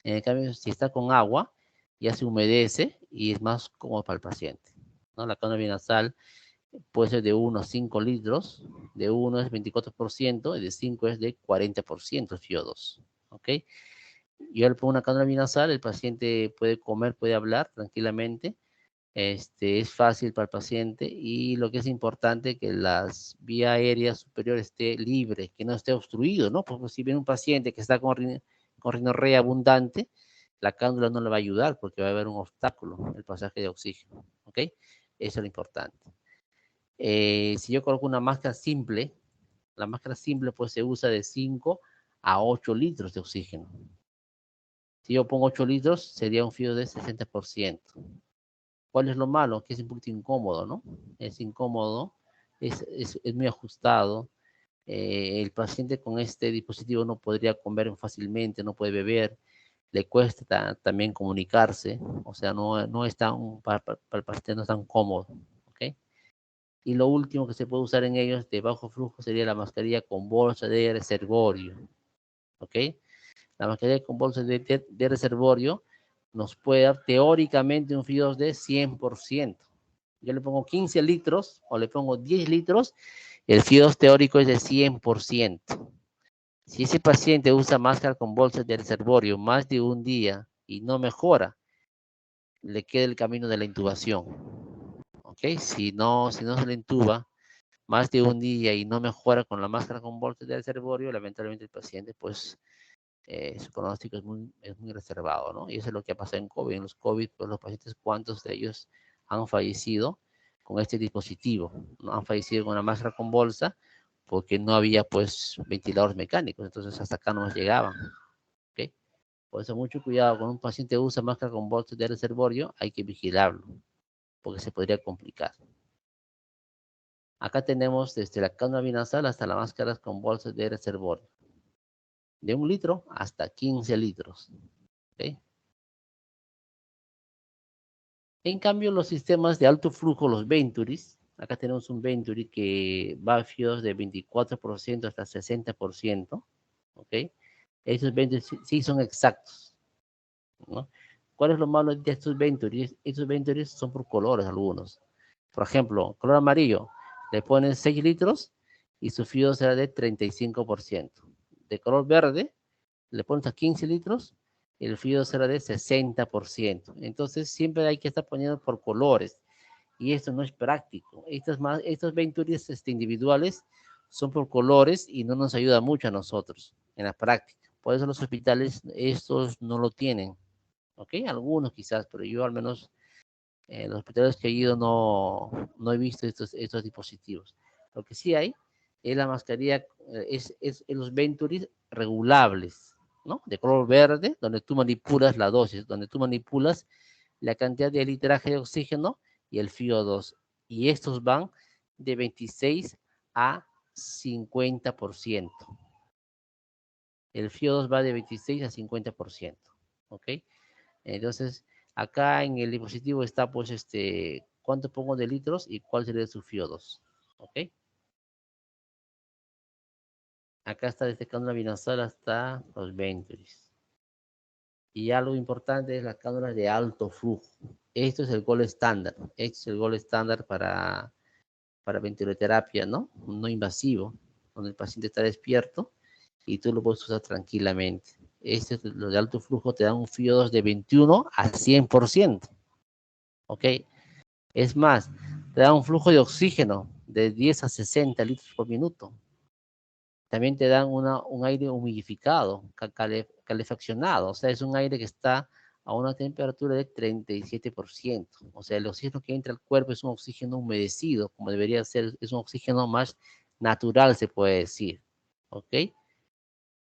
En el cambio, si está con agua, ya se humedece y es más cómodo para el paciente, ¿no? La cánula binasal puede ser de 1 a 5 litros, de 1 es 24% y de 5 es de 40% FiO2. ¿Ok? Yo le pongo una cánula binasal, el paciente puede comer, puede hablar tranquilamente. Es fácil para el paciente y lo que es importante que las vías aéreas superiores esté libre, que no esté obstruido, ¿no? Porque si viene un paciente que está con rinorrea abundante, la cánula no le va a ayudar porque va a haber un obstáculo, el pasaje de oxígeno, ¿ok? Eso es lo importante. Si yo coloco una máscara simple, la máscara simple pues se usa de 5 a 8 litros de oxígeno. Si yo pongo 8 litros, sería un fío de 60%. ¿Cuál es lo malo? Que es un poquito incómodo, ¿no? Es incómodo, es muy ajustado. El paciente con este dispositivo no podría comer fácilmente, no puede beber, le cuesta también comunicarse, o sea, no es tan, para el paciente no es tan cómodo, ¿ok? Y lo último que se puede usar en ellos de bajo flujo sería la mascarilla con bolsa de reservorio, ¿ok? La mascarilla con bolsa de reservorio nos puede dar teóricamente un FIO2 de 100%. Yo le pongo 15 litros o le pongo 10 litros, el FIO2 teórico es de 100%. Si ese paciente usa máscara con bolsa de reservorio más de un día y no mejora, le queda el camino de la intubación. ¿Ok? Si no se le intuba más de un día y no mejora con la máscara con bolsa de reservorio, lamentablemente el paciente, pues, su pronóstico es muy reservado, ¿no? Y eso es lo que ha pasado en COVID. En los COVID, pues los pacientes, ¿cuántos de ellos han fallecido con este dispositivo? ¿No? Han fallecido con una máscara con bolsa porque no había, pues, ventiladores mecánicos. Entonces, hasta acá no nos llegaban, ¿ok? Por eso, mucho cuidado. Cuando un paciente usa máscara con bolsa de reservorio, hay que vigilarlo, porque se podría complicar. Acá tenemos desde la cánula binasal hasta las máscaras con bolsas de reservorio. De 1 litro hasta 15 litros. ¿Okay? En cambio, los sistemas de alto flujo, los Venturis, acá tenemos un Venturi que va a FIOS de 24% hasta 60%. ¿Ok? Esos Venturis sí son exactos, ¿no? ¿Cuál es lo malo de estos Venturis? Estos Venturis son por colores algunos. Por ejemplo, color amarillo, le ponen 6 litros y su FIOS será de 35%. De color verde, le pones a 15 litros, el FIO será de 60%. Entonces, siempre hay que estar poniendo por colores. Y esto no es práctico. Estos Venturis individuales son por colores y no nos ayuda mucho a nosotros en la práctica. Por eso los hospitales estos no lo tienen. ¿Ok? Algunos quizás, pero yo al menos en los hospitales que he ido no he visto estos dispositivos. Lo que sí hay es la mascarilla, es los Venturis regulables, ¿no? De color verde, donde tú manipulas la dosis, donde tú manipulas la cantidad de litraje de oxígeno y el FIO2. Y estos van de 26 a 50%. El FIO2 va de 26 a 50%. ¿Ok? Entonces, acá en el dispositivo está, pues, cuánto pongo de litros y cuál sería su FIO2. ¿Ok? Acá está desde cánula binasal hasta los Venturis. Y algo importante es las cánulas de alto flujo. Esto es el gol estándar. Este es el gol estándar para ventiloterapia, ¿no? No invasivo, donde el paciente está despierto y tú lo puedes usar tranquilamente. Este es lo de alto flujo, te da un FIO2 de 21 a 100%. ¿Ok? Es más, te da un flujo de oxígeno de 10 a 60 litros por minuto. También te dan un aire humidificado, calefaccionado, o sea, es un aire que está a una temperatura de 37%. O sea, el oxígeno que entra al cuerpo es un oxígeno humedecido, como debería ser, es un oxígeno más natural, se puede decir. ¿Ok?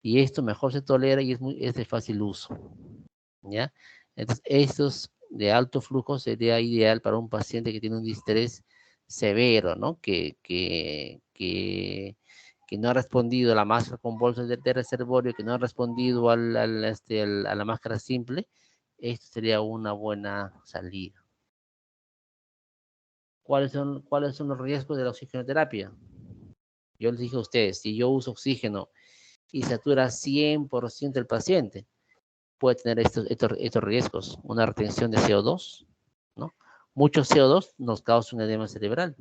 Y esto mejor se tolera y es de fácil uso. ¿Ya? Entonces, estos de alto flujo sería ideal para un paciente que tiene un distrés severo, ¿no? Que no ha respondido a la máscara con bolsas de reservorio, que no ha respondido a la máscara simple. Esto sería una buena salida. ¿Cuáles son los riesgos de la oxigenoterapia? Yo les dije a ustedes, si yo uso oxígeno y satura 100% el paciente, puede tener estos riesgos. Una retención de CO2, ¿no? Mucho CO2 nos causa un edema cerebral.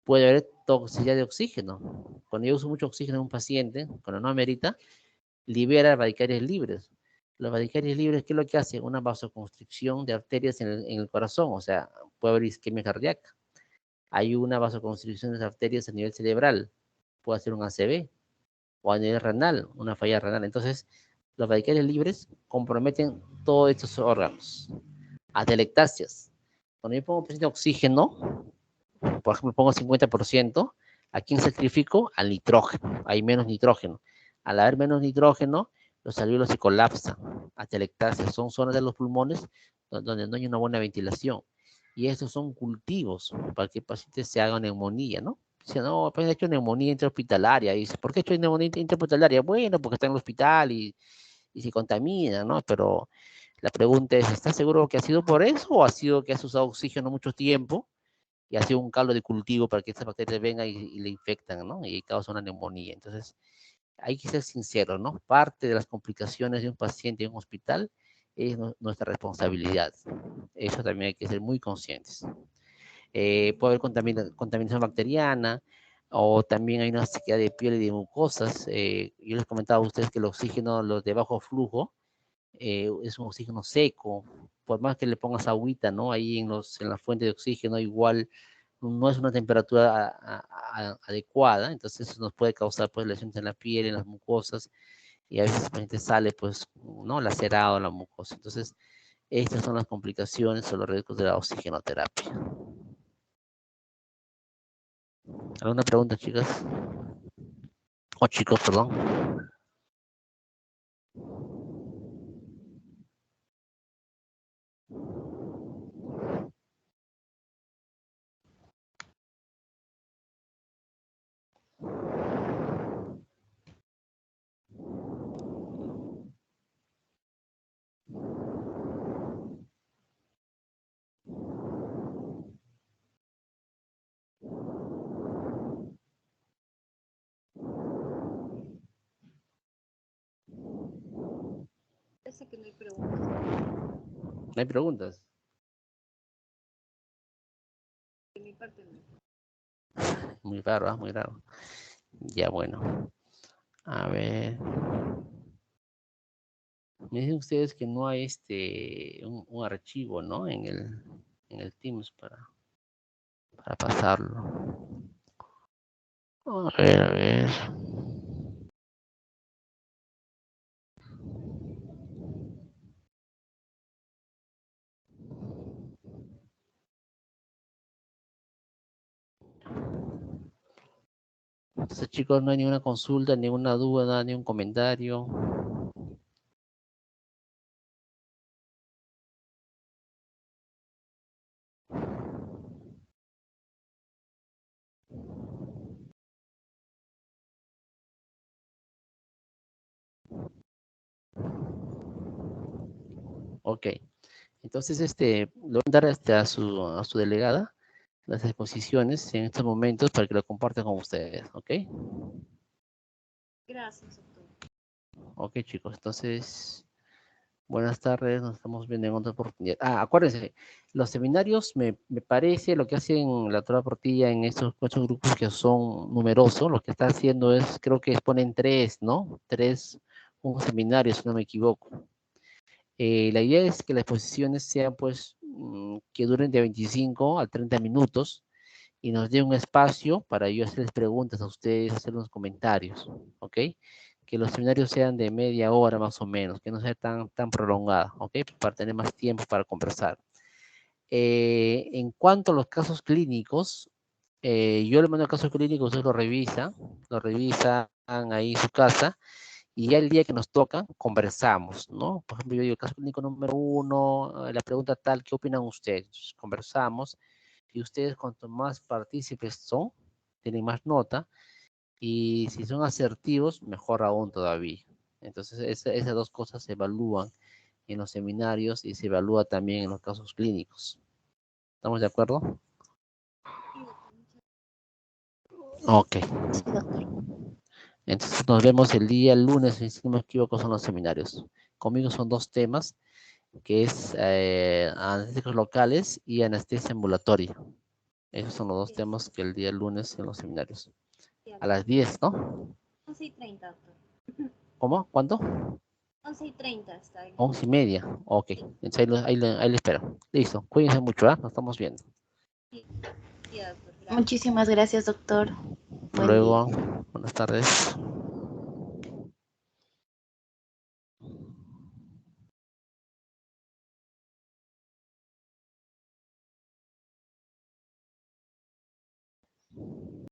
Puede haber toxicidad de oxígeno. Cuando yo uso mucho oxígeno en un paciente, cuando no amerita, libera radicales libres. Los radicales libres, ¿qué es lo que hace? Una vasoconstricción de arterias en el corazón, o sea, puede haber isquemia cardíaca. Hay una vasoconstricción de las arterias a nivel cerebral, puede ser un ACV, o a nivel renal, una falla renal. Entonces, los radicales libres comprometen todos estos órganos. Atelectasias. Cuando yo pongo paciente oxígeno, por ejemplo, pongo 50%, ¿a quién sacrifico? Al nitrógeno, hay menos nitrógeno. Al haber menos nitrógeno, los alvéolos se colapsan hasta la ectasia. Son zonas de los pulmones donde no hay una buena ventilación. Y estos son cultivos para que el paciente se haga neumonía, ¿no? Dice, no, pues he hecho neumonía intrahospitalaria. Y dice, ¿por qué he hecho neumonía intrahospitalaria? Bueno, porque está en el hospital y se contamina, ¿no? Pero la pregunta es, ¿estás seguro que ha sido por eso o ha sido que has usado oxígeno mucho tiempo y ha sido un caldo de cultivo para que estas bacterias vengan y le infectan, ¿no? Y causa una neumonía. Entonces, hay que ser sincero, ¿no? Parte de las complicaciones de un paciente en un hospital es nuestra responsabilidad. Eso también hay que ser muy conscientes. Puede haber contaminación bacteriana o también hay una sequedad de piel y de mucosas. Yo les comentaba a ustedes que el oxígeno, los de bajo flujo, es un oxígeno seco. Por más que le pongas agüita, ¿no? Ahí en la fuente de oxígeno, igual no es una temperatura adecuada, entonces eso nos puede causar pues lesiones en la piel, en las mucosas, y a veces el paciente sale pues, ¿no? Lacerado en la mucosa. Entonces, estas son las complicaciones o los riesgos de la oxigenoterapia. ¿Alguna pregunta, chicas? O chicos, perdón. Parece que no hay preguntas. ¿No hay preguntas? De mi parte no. Muy raro, ¿eh? Muy raro. Ya, bueno. A ver. Me dicen ustedes que no hay un archivo, ¿no? En el Teams para pasarlo. A ver, a ver. Entonces, chicos, no hay ninguna consulta, ninguna duda, ni un comentario. Ok. Entonces, le voy a dar a su delegada las exposiciones en estos momentos para que lo compartan con ustedes, ¿ok? Gracias, doctor. Ok, chicos, entonces, buenas tardes, nos estamos viendo en otra oportunidad. Acuérdense, los seminarios, me parece, lo que hacen la doctora Portilla en estos 8 grupos que son numerosos, lo que está haciendo es, creo que ponen 3, ¿no? 3, un seminario, si no me equivoco. La idea es que las exposiciones sean, pues, que duren de 25 a 30 minutos y nos dé un espacio para yo hacerles preguntas a ustedes, hacer unos comentarios, ¿ok? Que los seminarios sean de media hora más o menos, que no sea tan prolongada, ¿ok? Para tener más tiempo para conversar. En cuanto a los casos clínicos, yo le mando el caso clínico, ustedes lo revisan ahí en su casa, y ya el día que nos toca, conversamos, ¿no? Por ejemplo, yo digo, caso clínico número 1, la pregunta tal, ¿qué opinan ustedes? Conversamos, y ustedes cuanto más partícipes son, tienen más nota, y si son asertivos, mejor aún todavía. Entonces, esas dos cosas se evalúan en los seminarios y se evalúa también en los casos clínicos. ¿Estamos de acuerdo? Sí, doctor, Ok. Sí, doctor. Entonces nos vemos el día lunes, si no me equivoco, son los seminarios. Conmigo son 2 temas, que es anestésicos locales y anestesia ambulatoria. Esos son los 2 temas que el día lunes en los seminarios. A las 10, ¿no? 11:30, doctor. ¿Cómo? ¿Cuánto? 11:30 está bien. 11:30. Ok. Sí, Entonces ahí le espero. Listo. Cuídense mucho, ¿ah? Nos estamos viendo. sí, sí, doctor. Gracias. Muchísimas gracias, doctor. Hasta Buen día. luego. Buenas tardes.